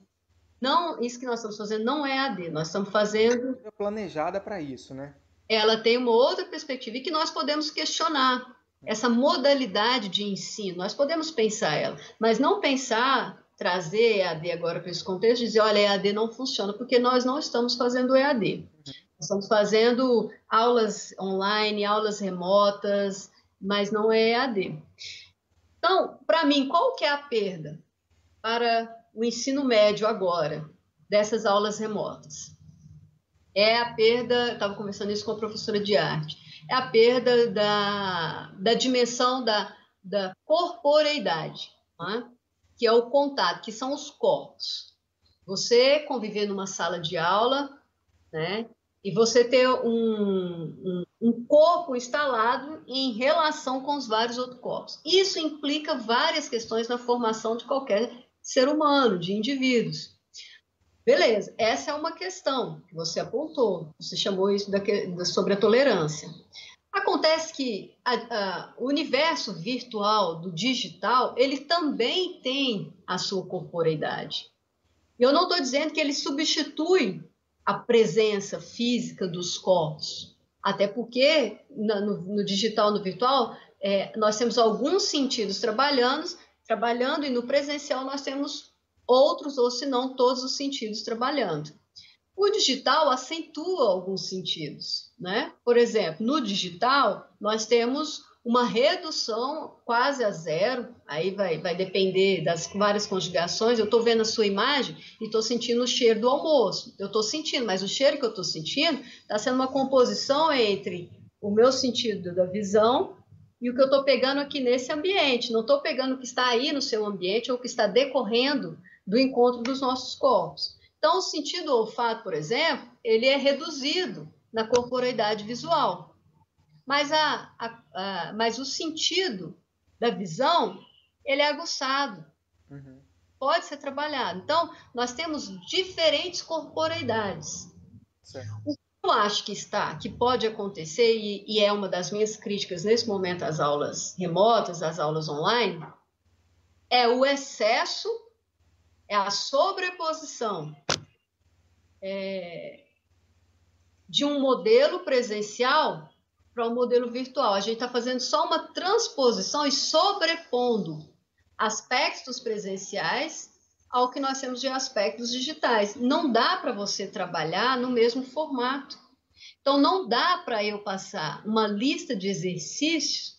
Não, isso que nós estamos fazendo não é EAD, nós estamos fazendo... É planejada para isso, né? Ela tem uma outra perspectiva e que nós podemos questionar essa modalidade de ensino, nós podemos pensar ela, mas não pensar, trazer EAD agora para esse contexto e dizer, olha, EAD não funciona, porque nós não estamos fazendo EAD. Nós estamos fazendo aulas online, aulas remotas, mas não é EAD. Então, para mim, qual que é a perda para o ensino médio agora, dessas aulas remotas? É a perda, estava conversando isso com a professora de arte, é a perda da dimensão da corporeidade, né? Que é o contato, que são os corpos. Você conviver numa sala de aula, né? E você ter um um corpo instalado em relação com os vários outros corpos. Isso implica várias questões na formação de qualquer ser humano, de indivíduos. Beleza, essa é uma questão que você apontou, você chamou isso sobre a tolerância. Acontece que o universo virtual do digital, ele também tem a sua corporeidade. Eu não estou dizendo que ele substitui a presença física dos corpos, até porque no digital, no virtual, nós temos alguns sentidos trabalhando, e no presencial nós temos outros, ou se não todos os sentidos trabalhando. O digital acentua alguns sentidos, né? Por exemplo, no digital nós temos uma redução quase a zero, aí vai depender das várias conjugações. Eu estou vendo a sua imagem e estou sentindo o cheiro do almoço. Eu estou sentindo, mas o cheiro que eu estou sentindo está sendo uma composição entre o meu sentido da visão e o que eu estou pegando aqui nesse ambiente. Não estou pegando o que está aí no seu ambiente ou o que está decorrendo do encontro dos nossos corpos. Então, o sentido olfato, por exemplo, ele é reduzido na corporeidade visual. Mas o sentido da visão, ele é aguçado. Uhum. Pode ser trabalhado. Então, nós temos diferentes corporeidades. Certo. O que eu acho que pode acontecer, e é uma das minhas críticas nesse momento às aulas remotas, às aulas online, é o excesso, é a sobreposição de um modelo presencial para um modelo virtual. A gente está fazendo só uma transposição e sobrepondo aspectos presenciais ao que nós temos de aspectos digitais. Não dá para você trabalhar no mesmo formato. Então, não dá para eu passar uma lista de exercícios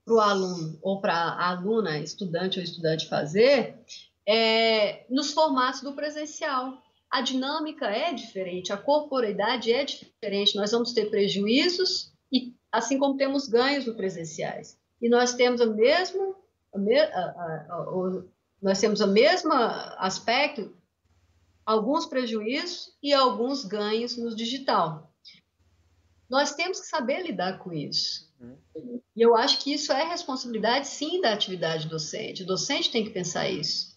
para o aluno ou para a aluna, estudante ou estudante fazer nos formatos do presencial. A dinâmica é diferente, a corporeidade é diferente. Nós vamos ter prejuízos, e assim como temos ganhos no presenciais. E nós temos o mesmo aspecto, alguns prejuízos e alguns ganhos no digital. Nós temos que saber lidar com isso. E eu acho que isso é responsabilidade, sim, da atividade docente. O docente tem que pensar isso.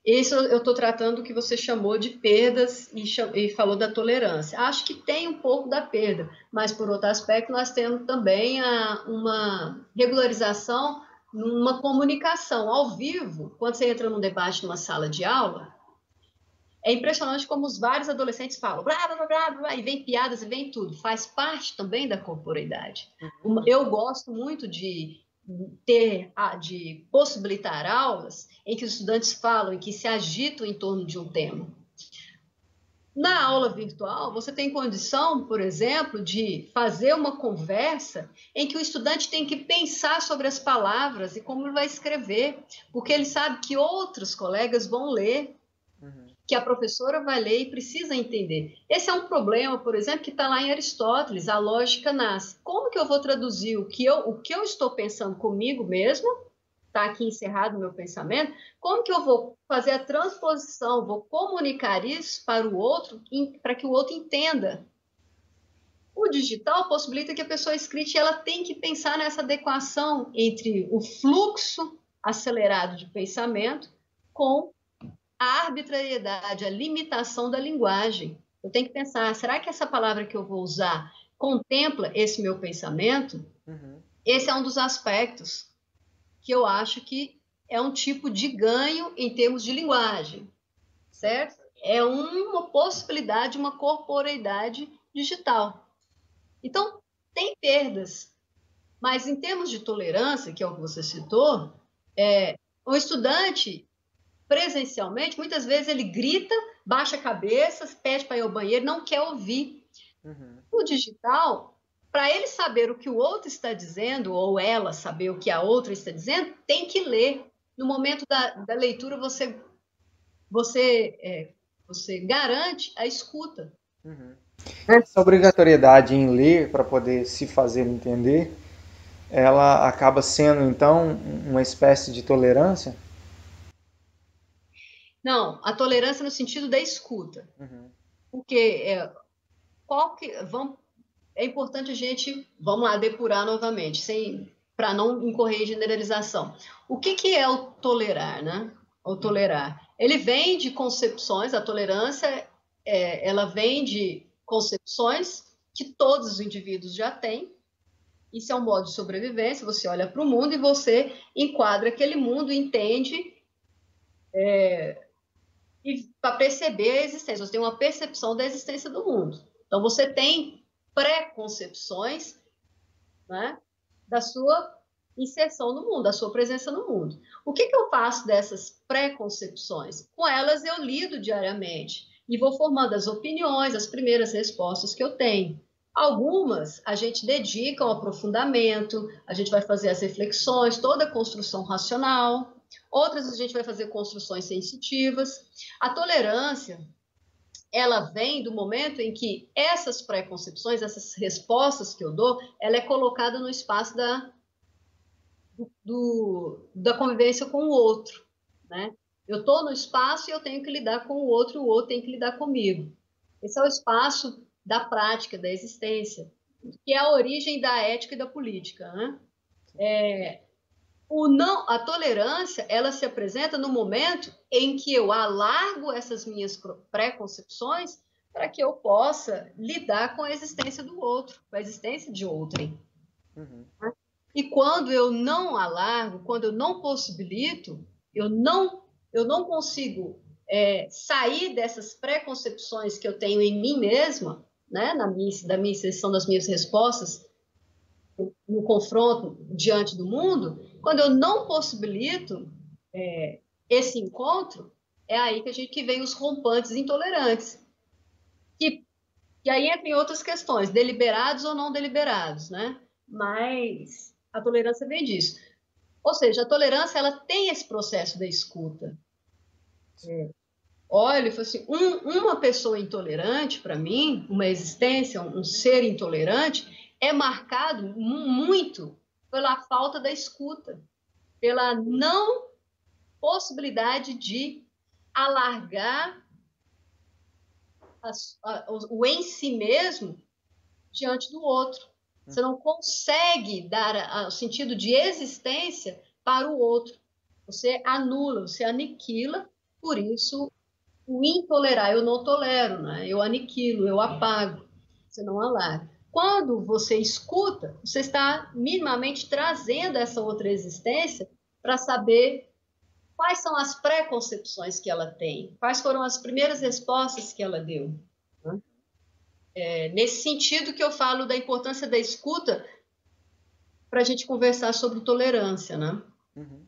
Isso eu estou tratando do que você chamou de perdas e falou da tolerância. Acho que tem um pouco da perda, mas, por outro aspecto, nós temos também uma regularização numa comunicação ao vivo. Quando você entra num debate numa sala de aula, é impressionante como os vários adolescentes falam, blá, blá, blá, blá, e vem piadas e vem tudo. Faz parte também da corporeidade. Eu gosto muito de possibilitar aulas em que os estudantes falam, em que se agitam em torno de um tema. Na aula virtual, você tem condição, por exemplo, de fazer uma conversa em que o estudante tem que pensar sobre as palavras e como ele vai escrever, porque ele sabe que outros colegas vão ler, que a professora vai ler e precisa entender. Esse é um problema, por exemplo, que está lá em Aristóteles, a lógica nasce. Como que eu vou traduzir o que eu estou pensando comigo mesmo? Está aqui encerrado o meu pensamento. Como que eu vou fazer a transposição, vou comunicar isso para o outro, para que o outro entenda? O digital possibilita que a pessoa escrita ela tem que pensar nessa adequação entre o fluxo acelerado de pensamento com a arbitrariedade, a limitação da linguagem. Eu tenho que pensar, será que essa palavra que eu vou usar contempla esse meu pensamento? Esse é um dos aspectos que eu acho que é um tipo de ganho em termos de linguagem, certo? É uma possibilidade, uma corporeidade digital. Então, tem perdas, mas em termos de tolerância, que é o que você citou, o estudante presencialmente, muitas vezes ele grita, baixa a cabeça, pede para ir ao banheiro, não quer ouvir. O digital, para ele saber o que o outro está dizendo, ou ela saber o que a outra está dizendo, tem que ler. No momento da leitura, você garante a escuta. Essa obrigatoriedade em ler para poder se fazer entender, ela acaba sendo, então, uma espécie de tolerância? Não, a tolerância no sentido da escuta. Porque é importante a gente, vamos lá, depurar novamente, para não incorrer em generalização. O que é o tolerar, né? O tolerar. Ele vem de concepções, a tolerância, ela vem de concepções que todos os indivíduos já têm. Isso é um modo de sobrevivência. Você olha para o mundo e você enquadra aquele mundo, entende, e para perceber a existência. Você tem uma percepção da existência do mundo. Então, você tem pré-concepções, né, da sua inserção no mundo, da sua presença no mundo. O que eu faço dessas pré-concepções? Com elas eu lido diariamente e vou formando as opiniões, as primeiras respostas que eu tenho. Algumas a gente dedica ao aprofundamento, a gente vai fazer as reflexões, toda a construção racional. Outras a gente vai fazer construções sensitivas. A tolerância, ela vem do momento em que essas pré-concepções, essas respostas que eu dou, ela é colocada no espaço da convivência com o outro, né? Eu estou no espaço e eu tenho que lidar com o outro tem que lidar comigo. Esse é o espaço da prática, da existência, que é a origem da ética e da política, né? A tolerância, ela se apresenta no momento em que eu alargo essas minhas pré-concepções para que eu possa lidar com a existência do outro, com a existência de outrem. Uhum. E quando eu não alargo, quando eu não possibilito, eu não consigo sair dessas pré-concepções que eu tenho em mim mesma, né, da minha inserção das minhas respostas, no confronto diante do mundo, quando eu não possibilito esse encontro, é aí que vem os rompantes intolerantes. E aí entra em outras questões, deliberados ou não deliberados, né? Mas a tolerância vem disso. Ou seja, a tolerância, ela tem esse processo da escuta. Olha, assim, uma pessoa intolerante, para mim, uma existência, um ser intolerante, é marcado muito pela falta da escuta, pela não possibilidade de alargar o em si mesmo diante do outro. Você não consegue dar o sentido de existência para o outro. Você anula, você aniquila, por isso o intolerar, eu não tolero, né? Eu aniquilo, eu apago, você não alarga. Quando você escuta, você está minimamente trazendo essa outra existência para saber quais são as pré-concepções que ela tem, quais foram as primeiras respostas que ela deu. Né? Nesse sentido que eu falo da importância da escuta para a gente conversar sobre tolerância, né? Uhum.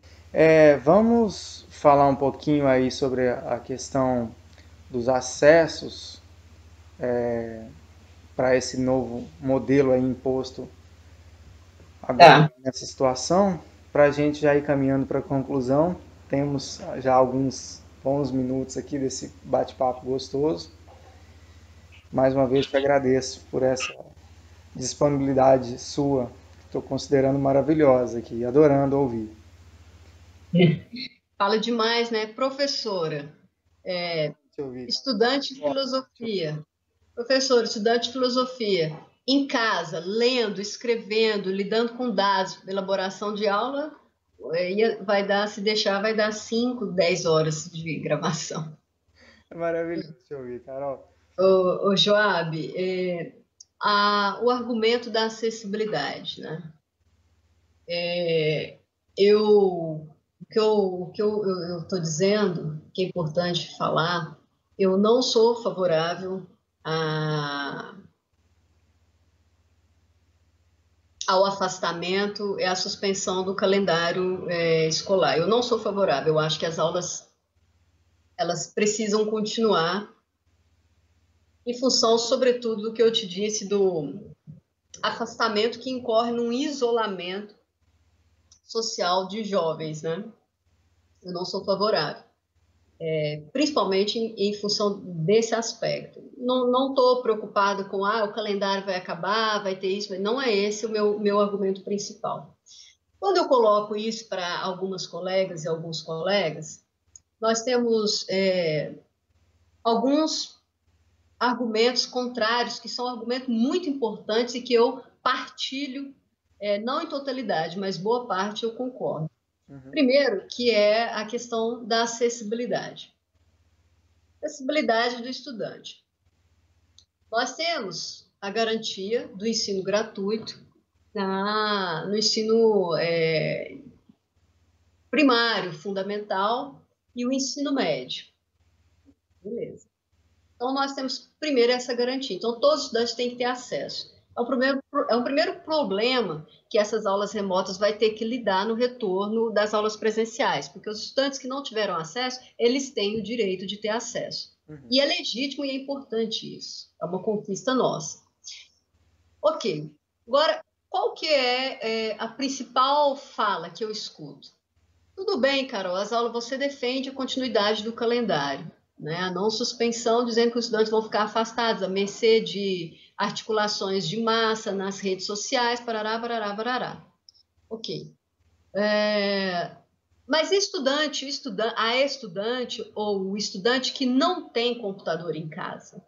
Vamos falar um pouquinho aí sobre a questão dos acessos para esse novo modelo aí imposto agora nessa situação, para a gente já ir caminhando para a conclusão. Temos já alguns bons minutos aqui desse bate-papo gostoso. Mais uma vez te agradeço por essa disponibilidade sua, estou considerando maravilhosa aqui, adorando ouvir. Fala demais, né? Professora, estudante de filosofia, professor, estudante de filosofia, em casa, lendo, escrevendo, lidando com dados, elaboração de aula, vai dar, se deixar, vai dar 5, 10 horas de gravação. É maravilhoso te ouvir, Carol. Ô Joab, o argumento da acessibilidade, né? O que eu estou dizendo, que é importante falar, eu não sou favorável ao afastamento e à suspensão do calendário escolar. Eu não sou favorável, eu acho que as aulas elas precisam continuar em função, sobretudo, do que eu te disse, do afastamento que incorre num isolamento social de jovens, né? Eu não sou favorável. Principalmente em função desse aspecto. Não estou preocupada com o calendário vai acabar, vai ter isso, mas não é esse o meu argumento principal. Quando eu coloco isso para algumas colegas e alguns colegas, nós temos alguns argumentos contrários, que são argumentos muito importantes e que eu partilho, não em totalidade, mas boa parte eu concordo. Primeiro, que é a questão da acessibilidade. Acessibilidade do estudante. Nós temos a garantia do ensino gratuito no ensino primário, fundamental e o ensino médio. Beleza. Então, nós temos primeiro essa garantia. Então, todos os estudantes têm que ter acesso. É o primeiro problema que essas aulas remotas vai ter que lidar no retorno das aulas presenciais, porque os estudantes que não tiveram acesso, eles têm o direito de ter acesso. E é legítimo e é importante isso. É uma conquista nossa. Ok. Agora, qual que é a principal fala que eu escuto? Tudo bem, Carol, as aulas você defende a continuidade do calendário, né? A não suspensão, dizendo que os estudantes vão ficar afastados, à mercê de articulações de massa nas redes sociais, parará, parará, parará. Ok. Mas a estudante ou o estudante que não tem computador em casa,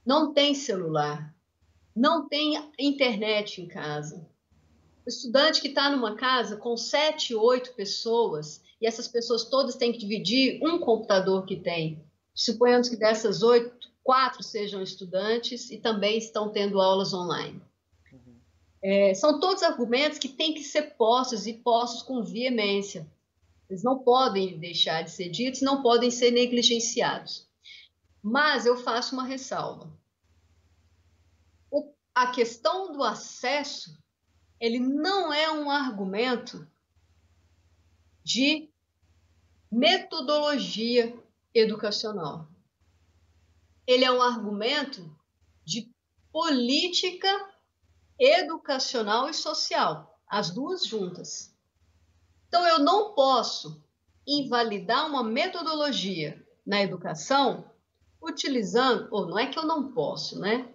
não tem celular, não tem internet em casa, o estudante que está numa casa com 7, 8 pessoas, e essas pessoas todas têm que dividir um computador que tem. Suponhamos que dessas 8, 4 sejam estudantes e também estão tendo aulas online. São todos argumentos que têm que ser postos e postos com veemência. Eles não podem deixar de ser ditos, não podem ser negligenciados. Mas eu faço uma ressalva. A questão do acesso, ele não é um argumento de metodologia educacional. Ele é um argumento de política educacional e social, as duas juntas. Então, eu não posso invalidar uma metodologia na educação utilizando, ou não é que eu não posso, né?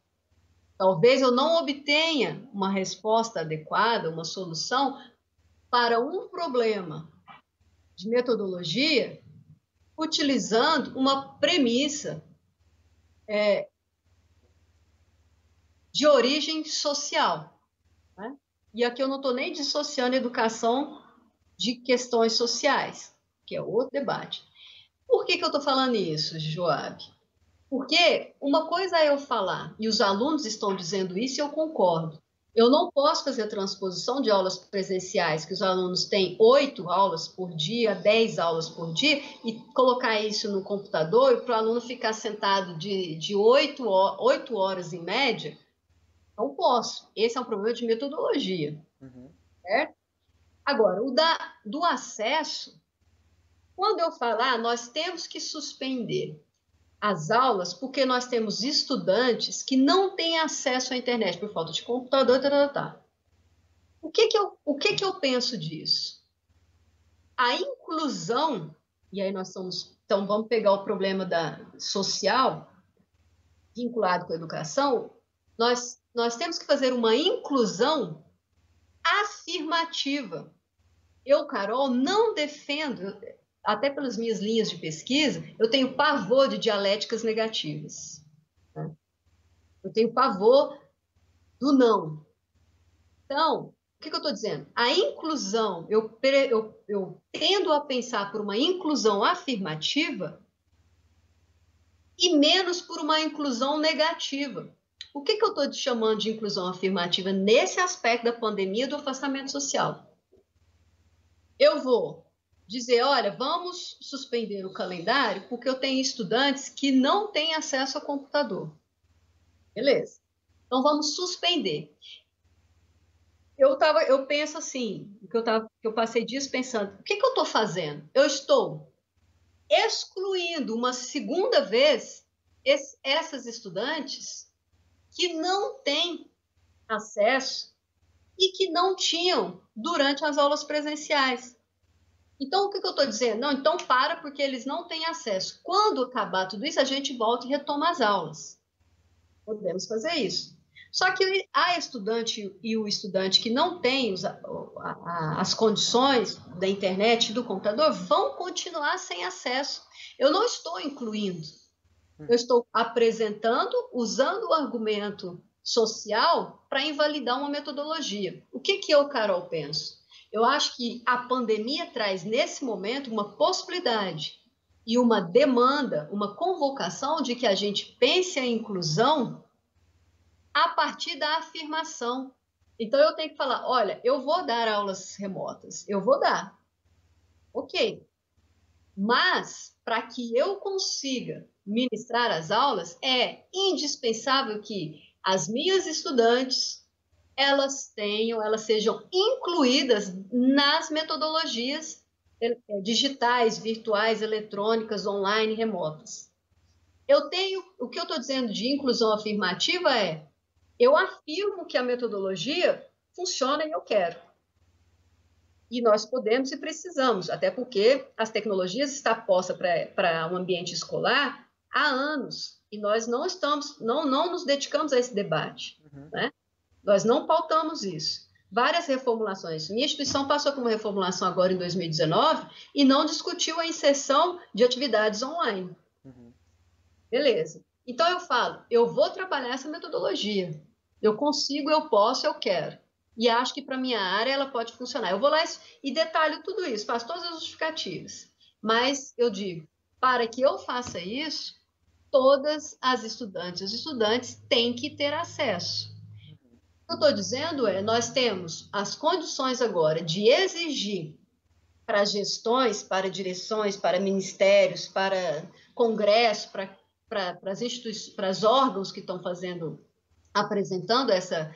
Talvez eu não obtenha uma resposta adequada, uma solução para um problema de metodologia utilizando uma premissa de origem social, né? E aqui eu não estou nem dissociando a educação de questões sociais, que é outro debate. Por que eu estou falando isso, Joab? Porque uma coisa é eu falar, e os alunos estão dizendo isso e eu concordo. Eu não posso fazer a transposição de aulas presenciais, que os alunos têm 8 aulas por dia, 10 aulas por dia, e colocar isso no computador e para o aluno ficar sentado de 8 horas em média. Não posso. Esse é um problema de metodologia. Certo? Agora, do acesso, quando eu falar, nós temos que suspender as aulas porque nós temos estudantes que não têm acesso à internet por falta de computador, O que que eu penso disso? A inclusão, e aí então vamos pegar o problema social vinculado com a educação, nós temos que fazer uma inclusão afirmativa. Eu, Carol, não defendo, até pelas minhas linhas de pesquisa, eu tenho pavor de dialéticas negativas. Né? Eu tenho pavor do não. Então, o que eu estou dizendo? A inclusão, eu tendo a pensar por uma inclusão afirmativa e menos por uma inclusão negativa. O que eu estou chamando de inclusão afirmativa nesse aspecto da pandemia do afastamento social? Eu vou dizer, olha, vamos suspender o calendário porque eu tenho estudantes que não têm acesso ao computador. Beleza. Então, vamos suspender. Eu penso assim, que eu passei dias pensando, o que eu estou fazendo? Eu estou excluindo uma segunda vez essas estudantes que não têm acesso e que não tinham durante as aulas presenciais. Então, o que eu estou dizendo? Não, então porque eles não têm acesso. Quando acabar tudo isso, a gente volta e retoma as aulas. Podemos fazer isso. Só que a estudante e o estudante que não tem as condições da internet e do computador vão continuar sem acesso. Eu não estou incluindo. Eu estou apresentando, usando o argumento social para invalidar uma metodologia. O que eu, Carol, penso? Eu acho que a pandemia traz, nesse momento, uma possibilidade e uma demanda, uma convocação de que a gente pense a inclusão a partir da afirmação. Então, eu tenho que falar, olha, eu vou dar aulas remotas, eu vou dar. Ok. Mas, para que eu consiga ministrar as aulas, é indispensável que as minhas estudantes elas sejam incluídas nas metodologias digitais, virtuais, eletrônicas, online, remotas. O que eu estou dizendo de inclusão afirmativa é, eu afirmo que a metodologia funciona e eu quero. E nós podemos e precisamos, até porque as tecnologias estão postas para um ambiente escolar há anos, e nós não nos dedicamos a esse debate, né? Nós não pautamos isso. Várias reformulações. Minha instituição passou por uma reformulação agora em 2019 e não discutiu a inserção de atividades online. Beleza. Então eu falo, eu vou trabalhar essa metodologia. Eu consigo, eu posso, eu quero. E acho que para minha área ela pode funcionar. Eu vou lá e detalho tudo isso, faço todas as justificativas. Mas eu digo, para que eu faça isso, todas as estudantes e os estudantes têm que ter acesso. O que eu estou dizendo é, nós temos as condições agora de exigir para gestões, para direções, para ministérios, para congresso, para as instituições, para os órgãos que estão apresentando essa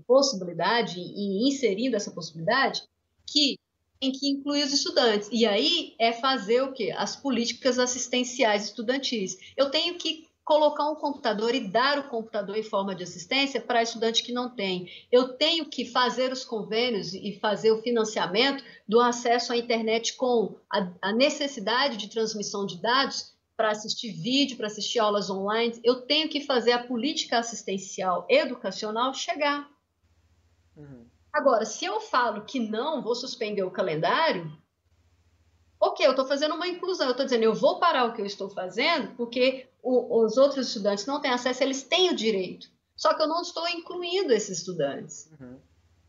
possibilidade e inserindo essa possibilidade, que tem que incluir os estudantes. E aí é fazer o quê? As políticas assistenciais estudantis. Eu tenho que colocar um computador e dar o computador em forma de assistência para estudante que não tem. Eu tenho que fazer os convênios e fazer o financiamento do acesso à internet com a necessidade de transmissão de dados para assistir vídeo, para assistir aulas online. Eu tenho que fazer a política assistencial educacional chegar. Agora, se eu falo que não, vou suspender o calendário, ok, eu estou fazendo uma inclusão, eu estou dizendo, eu vou parar o que eu estou fazendo, porque os outros estudantes não têm acesso, eles têm o direito. Só que eu não estou incluindo esses estudantes.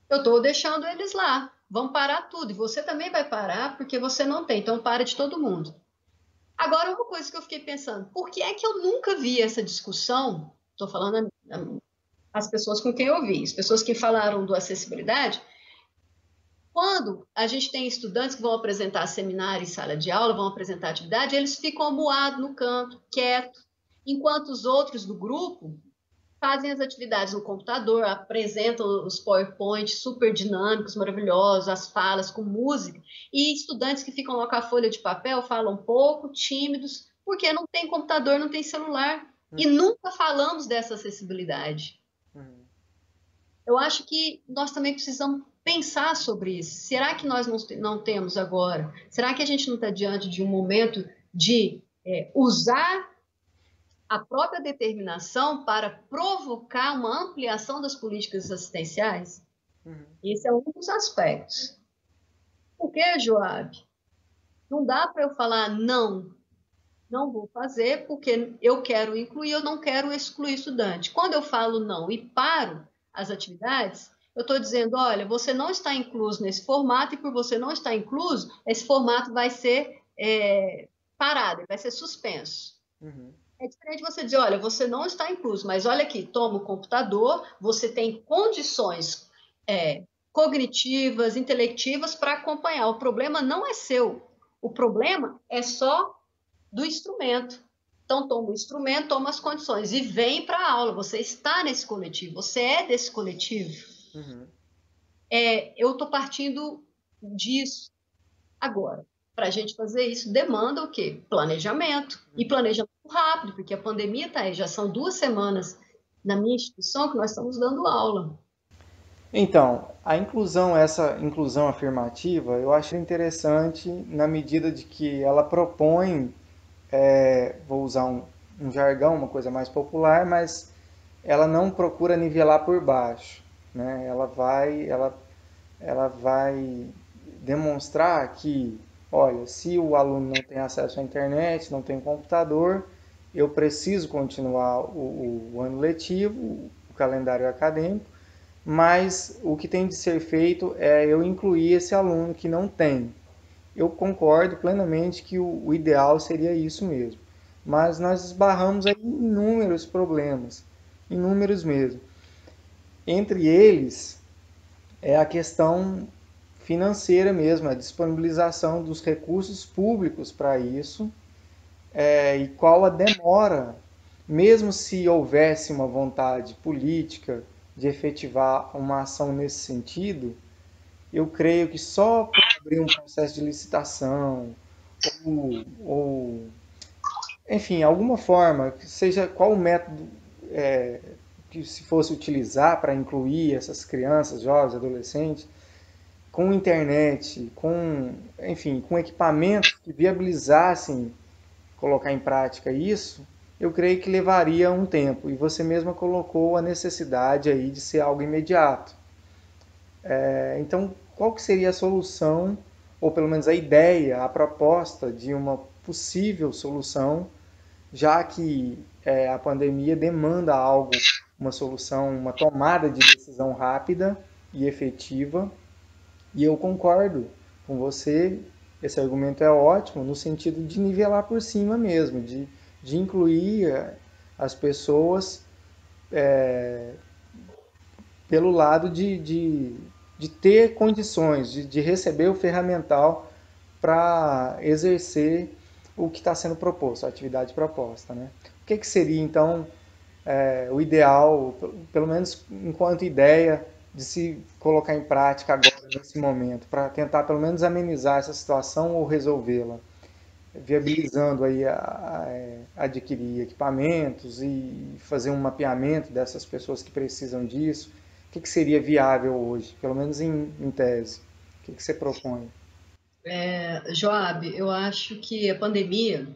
Eu estou deixando eles lá. Vão parar tudo. E você também vai parar, porque você não tem. Então, para de todo mundo. Agora, uma coisa que eu fiquei pensando, por que é que eu nunca vi essa discussão? Estou falando as pessoas com quem eu vi, as pessoas que falaram do acessibilidade. Quando a gente tem estudantes que vão apresentar seminário em sala de aula, vão apresentar atividade, eles ficam amuados no canto, quietos, enquanto os outros do grupo fazem as atividades no computador, apresentam os PowerPoints super dinâmicos, maravilhosos, as falas com música, e estudantes que ficam lá com a folha de papel falam pouco, tímidos, porque não tem computador, não tem celular, e nunca falamos dessa acessibilidade. Eu acho que nós também precisamos pensar sobre isso. Será que nós não temos agora? Será que a gente não está diante de um momento de usar a própria determinação para provocar uma ampliação das políticas assistenciais? Esse é um dos aspectos. Por que, Joab? Não dá para eu falar não vou fazer porque eu quero incluir, eu não quero excluir estudante. Quando eu falo não e paro as atividades, eu estou dizendo, olha, você não está incluso nesse formato e por você não estar incluso, esse formato vai ser parado, vai ser suspenso. É diferente você dizer, olha, você não está incluso, mas olha aqui, toma o computador, você tem condições cognitivas, intelectivas para acompanhar. O problema não é seu, o problema é só do instrumento. Então, toma o instrumento, toma as condições e vem para a aula. Você está nesse coletivo, você é desse coletivo. Eu estou partindo disso. Agora, para a gente fazer isso, demanda o quê? Planejamento. E planejamento rápido, porque a pandemia está aí. Já são 2 semanas na minha instituição que nós estamos dando aula. Então, essa inclusão afirmativa, eu acho interessante na medida de que ela propõe, vou usar um jargão, uma coisa mais popular, mas ela não procura nivelar por baixo, né? Ela vai demonstrar que, olha, se o aluno não tem acesso à internet, não tem computador, eu preciso continuar o ano letivo, o calendário acadêmico, mas o que tem de ser feito é eu incluir esse aluno que não tem. Eu concordo plenamente que o ideal seria isso mesmo, mas nós esbarramos aí em inúmeros problemas, inúmeros mesmo. Entre eles é a questão financeira mesmo, a disponibilização dos recursos públicos para isso, e qual a demora, mesmo se houvesse uma vontade política de efetivar uma ação nesse sentido, eu creio que só por abrir um processo de licitação, ou enfim, alguma forma, seja qual o método que se fosse utilizar para incluir essas crianças, jovens, adolescentes, com internet, com, enfim, com equipamentos que viabilizassem colocar em prática isso, eu creio que levaria um tempo. E você mesma colocou a necessidade aí de ser algo imediato. Então, qual que seria a solução, ou pelo menos a ideia, a proposta de uma possível solução, já que a pandemia demanda algo, uma solução, uma tomada de decisão rápida e efetiva. E eu concordo com você, esse argumento é ótimo, no sentido de nivelar por cima mesmo, de incluir as pessoas pelo lado de ter condições, de receber o ferramental para exercer o que está sendo proposto, a atividade proposta. Né? O que seria, então, o ideal, pelo menos enquanto ideia, de se colocar em prática agora, nesse momento, para tentar pelo menos amenizar essa situação ou resolvê-la, viabilizando aí adquirir equipamentos e fazer um mapeamento dessas pessoas que precisam disso. O que seria viável hoje, pelo menos em tese? O que você propõe? Joab, eu acho que a pandemia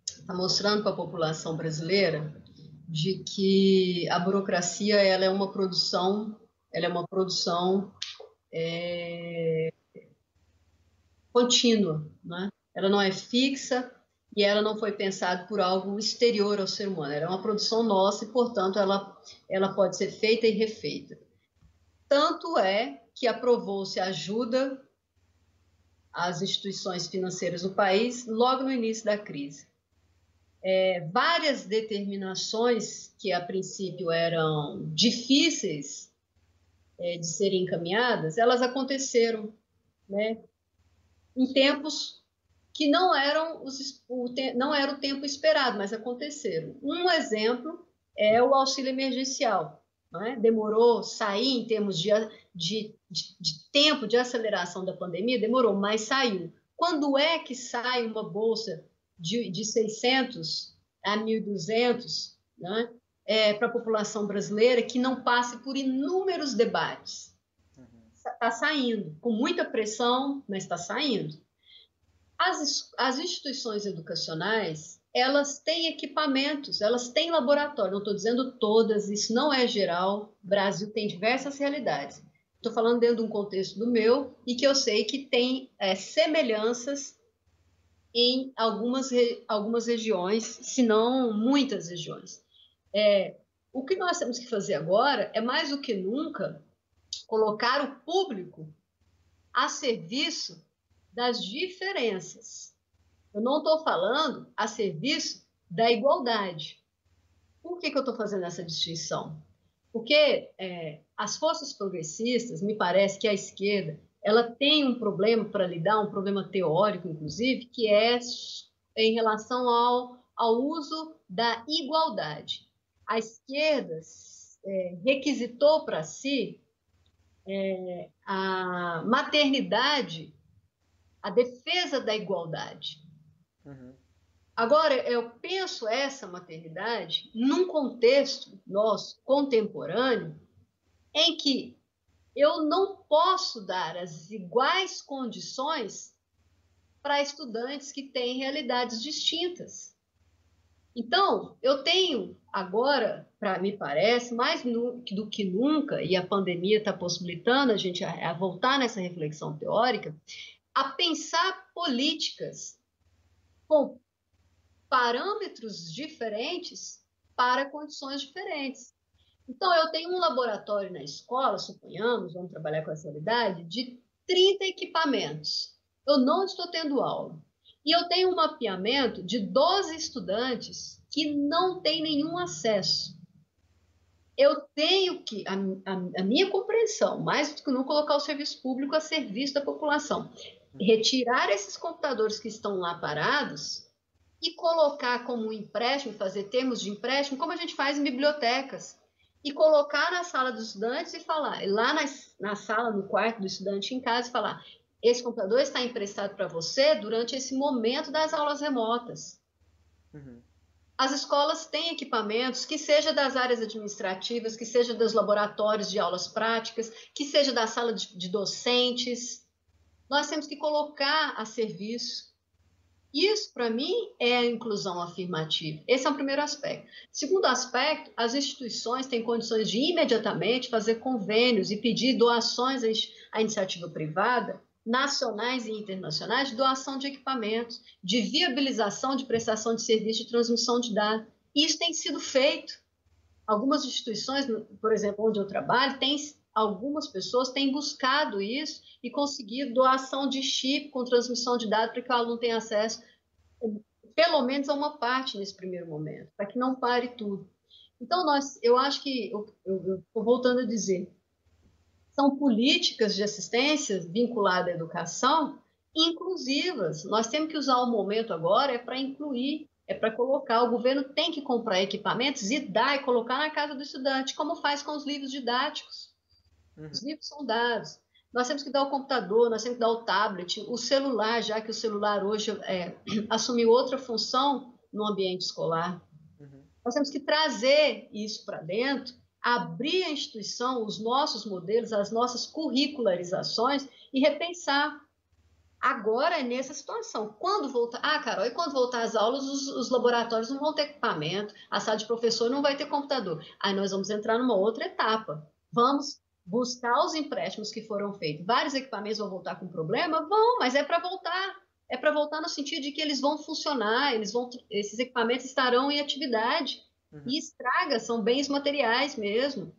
está mostrando para a população brasileira de que a burocracia ela é uma produção contínua, né? Ela não é fixa e ela não foi pensada por algo exterior ao ser humano. Ela é uma produção nossa e, portanto, ela pode ser feita e refeita. Tanto é que aprovou-se ajuda às instituições financeiras do país logo no início da crise. Várias determinações que a princípio eram difíceis de serem encaminhadas, elas aconteceram, né, em tempos que não era o tempo esperado, mas aconteceram. Um exemplo é o auxílio emergencial. Né? Demorou sair em termos de tempo de aceleração da pandemia, demorou, mas saiu. Quando é que sai uma bolsa de 600 a 1.200, né? Para a população brasileira que não passe por inúmeros debates? Está saindo, com muita pressão, mas está saindo. As instituições educacionais, elas têm equipamentos, elas têm laboratório, não estou dizendo todas, isso não é geral, o Brasil tem diversas realidades. Estou falando dentro de um contexto do meu e que eu sei que tem semelhanças em algumas regiões, se não muitas regiões. O que nós temos que fazer agora é, mais do que nunca, colocar o público a serviço das diferenças. Eu não estou falando a serviço da igualdade. Por que eu estou fazendo essa distinção? Porque as forças progressistas, me parece que a esquerda, ela tem um problema para lidar, um problema teórico, inclusive, que é em relação ao uso da igualdade. A esquerda requisitou para si a maternidade, a defesa da igualdade. Uhum. Agora, eu penso essa maternidade num contexto nosso contemporâneo em que eu não posso dar as iguais condições para estudantes que têm realidades distintas. Então, eu tenho agora, me parece, mais do que nunca, e a pandemia está possibilitando a gente a voltar nessa reflexão teórica, a pensar políticas com parâmetros diferentes para condições diferentes. Então, eu tenho um laboratório na escola, suponhamos, vamos trabalhar com essa realidade, de 30 equipamentos. Eu não estou tendo aula. E eu tenho um mapeamento de 12 estudantes que não têm nenhum acesso. Eu tenho que, a minha compreensão, mais do que não colocar o serviço público a serviço da população, retirar esses computadores que estão lá parados e colocar como um empréstimo, fazer termos de empréstimo, como a gente faz em bibliotecas, e colocar na sala dos estudantes e falar, lá na sala, no quarto do estudante em casa, e falar, esse computador está emprestado para você durante esse momento das aulas remotas. Uhum. As escolas têm equipamentos, que seja das áreas administrativas, que seja dos laboratórios de aulas práticas, que seja da sala de docentes. Nós temos que colocar a serviço. Isso, para mim, é a inclusão afirmativa. Esse é o primeiro aspecto. Segundo aspecto, as instituições têm condições de imediatamente fazer convênios e pedir doações à iniciativa privada, nacionais e internacionais, de doação de equipamentos, de viabilização de prestação de serviço de transmissão de dados. Isso tem sido feito. Algumas instituições, por exemplo, onde eu trabalho, algumas pessoas têm buscado isso e conseguido doação de chip com transmissão de dados para que o aluno tenha acesso, pelo menos a uma parte nesse primeiro momento, para que não pare tudo. Então, eu acho que, eu estou voltando a dizer, são políticas de assistência vinculadas à educação inclusivas. Nós temos que usar o momento agora para incluir, para colocar. O governo tem que comprar equipamentos e dar e colocar na casa do estudante, como faz com os livros didáticos. Os livros são dados. Nós temos que dar o computador, nós temos que dar o tablet, o celular, já que o celular hoje assumiu outra função no ambiente escolar. Nós temos que trazer isso para dentro, abrir a instituição, os nossos modelos, as nossas curricularizações e repensar. Agora é nessa situação. Quando voltar. Ah, Carol, e quando voltar às aulas, os laboratórios não vão ter equipamento, a sala de professor não vai ter computador. Aí nós vamos entrar numa outra etapa. Vamos buscar os empréstimos que foram feitos. Vários equipamentos vão voltar com problema? Vão, mas é para voltar. É para voltar no sentido de que eles vão funcionar, esses equipamentos estarão em atividade. E estraga, são bens materiais mesmo.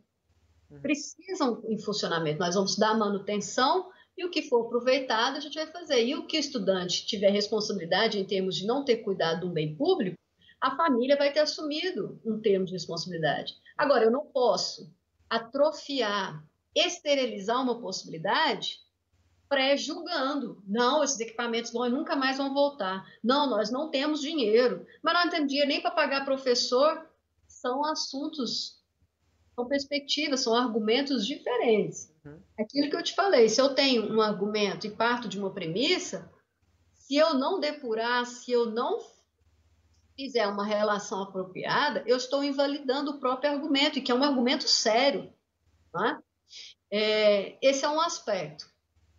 Precisam em funcionamento. Nós vamos dar manutenção e o que for aproveitado a gente vai fazer. E o que o estudante tiver responsabilidade em termos de não ter cuidado de um bem público, a família vai ter assumido um termo de responsabilidade. Agora, eu não posso atrofiar, esterilizar uma possibilidade pré-julgando. Não, esses equipamentos nunca mais vão voltar. Não, nós não temos dinheiro. Mas nós não temos dinheiro nem para pagar professor. São assuntos, são perspectivas, são argumentos diferentes. Aquilo que eu te falei, se eu tenho um argumento e parto de uma premissa, se eu não depurar, se eu não fizer uma relação apropriada, eu estou invalidando o próprio argumento, e que é um argumento sério. Tá? Esse é um aspecto.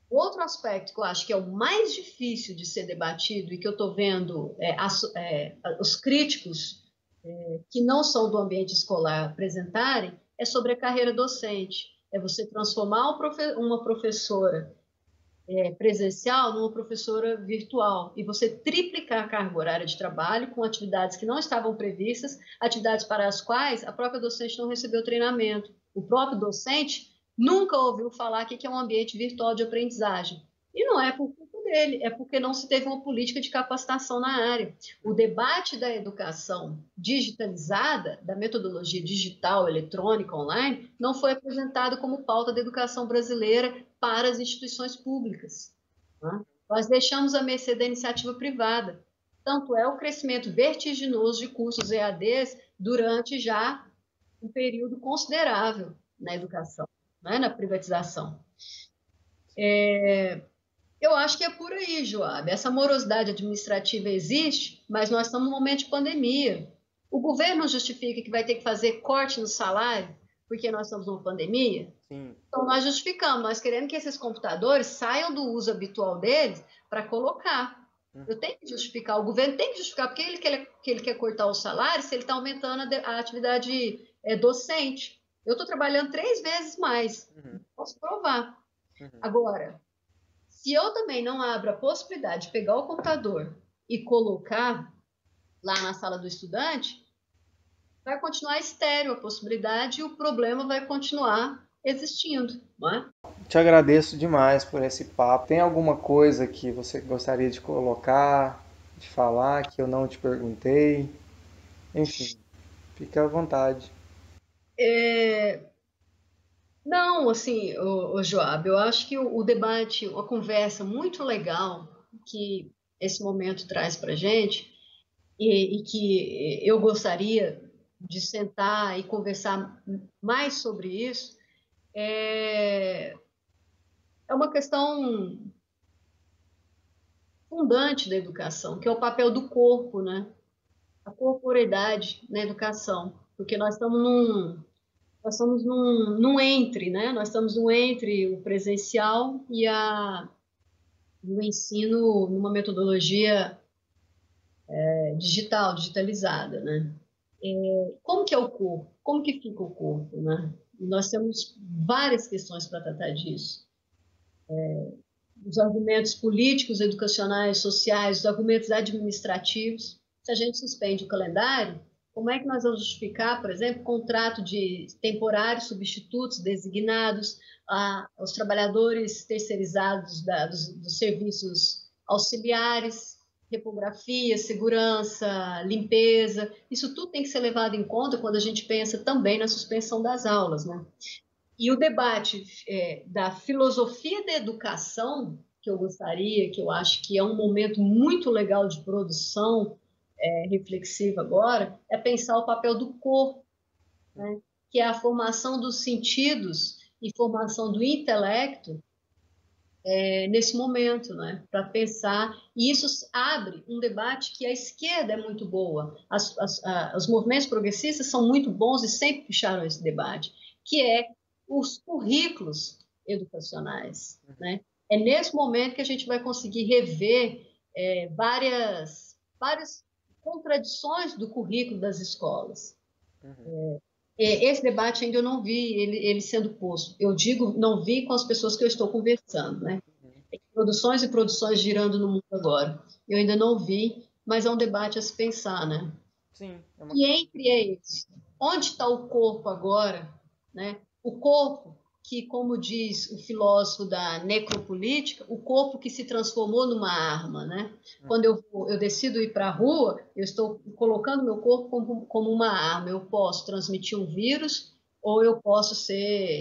Outro aspecto que eu acho que é o mais difícil de ser debatido e que eu estou vendo os críticos que não são do ambiente escolar apresentarem é sobre a carreira docente. É você transformar uma professora presencial numa professora virtual e você triplicar a carga horária de trabalho com atividades que não estavam previstas, atividades para as quais a própria docente não recebeu treinamento. O próprio docente nunca ouviu falar que é um ambiente virtual de aprendizagem. E não é por culpa dele, é porque não se teve uma política de capacitação na área. O debate da educação digitalizada, da metodologia digital, eletrônica, online, não foi apresentado como pauta da educação brasileira para as instituições públicas. Né? Nós deixamos a mercê da iniciativa privada. Tanto é o crescimento vertiginoso de cursos EADs durante já um período considerável na educação, né, na privatização. Eu acho que é por aí, Joab. Essa morosidade administrativa existe, mas nós estamos num momento de pandemia. O governo justifica que vai ter que fazer corte no salário porque nós estamos numa pandemia? Sim. Então, nós justificamos, nós queremos que esses computadores saiam do uso habitual deles para colocar. Eu tenho que justificar, o governo tem que justificar, porque ele quer cortar o salário se ele está aumentando a atividade docente. Eu estou trabalhando 3 vezes mais, posso provar. Agora, se eu também não abro a possibilidade de pegar o computador e colocar, lá na sala do estudante, vai continuar estéril a possibilidade e o problema vai continuar existindo, não é? Te agradeço demais por esse papo. Tem alguma coisa que você gostaria de colocar, de falar, que eu não te perguntei? Enfim, fica à vontade. Não, assim, o Joab, eu acho que o debate, uma conversa muito legal que esse momento traz para gente e que eu gostaria de sentar e conversar mais sobre isso, é, é uma questão fundante da educação, que é o papel do corpo, né? A corporeidade na educação, porque nós estamos num entre, né? Nós estamos no entre o presencial e o ensino numa metodologia digital, digitalizada, né? Como que é o corpo? Como que fica o corpo, né? E nós temos várias questões para tratar disso. Os argumentos políticos, educacionais, sociais, os argumentos administrativos. Se a gente suspende o calendário, como é que nós vamos justificar, por exemplo, contrato de temporários substitutos designados aos trabalhadores terceirizados dos serviços auxiliares, repografia, segurança, limpeza? Isso tudo tem que ser levado em conta quando a gente pensa também na suspensão das aulas, né? E o debate da filosofia da educação, que eu gostaria, que eu acho que é um momento muito legal de produção reflexiva agora, é pensar o papel do corpo, né? Que é a formação dos sentidos e formação do intelecto nesse momento, né? Para pensar. E isso abre um debate que a esquerda é muito boa. Os movimentos progressistas são muito bons e sempre puxaram esse debate, que é os currículos educacionais, né? É nesse momento que a gente vai conseguir rever várias contradições do currículo das escolas. Esse debate ainda eu não vi ele sendo posto. Eu digo, não vi com as pessoas que eu estou conversando, né? Tem produções e produções girando no mundo agora. Eu ainda não vi, mas é um debate a se pensar, né? Sim, é uma E questão. entre eles, onde está o corpo agora, né? O corpo que, como diz o filósofo da necropolítica, o corpo que se transformou numa arma, né? Quando eu decido ir para a rua, eu estou colocando meu corpo como uma arma. Eu posso transmitir um vírus ou eu posso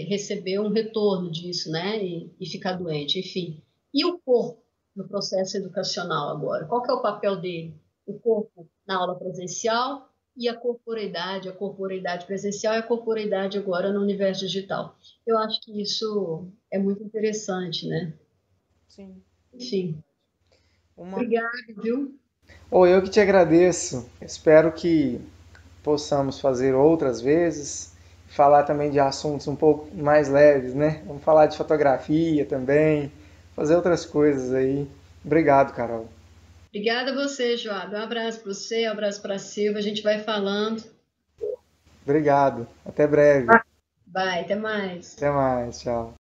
receber um retorno disso, né? E ficar doente, enfim. E o corpo no processo educacional agora? Qual que é o papel dele? O corpo na aula presencial e a corporeidade presencial e a corporeidade agora no universo digital. Eu acho que isso é muito interessante, né? Sim. Enfim, Uma... obrigada, viu? Ou eu que te agradeço. Espero que possamos fazer outras vezes, falar também de assuntos um pouco mais leves, né? Vamos falar de fotografia também, fazer outras coisas aí. Obrigado, Carol. Obrigada a você, Joab. Um abraço para você, um abraço para a Silva. A gente vai falando. Obrigado. Até breve. Vai, até mais. Até mais. Tchau.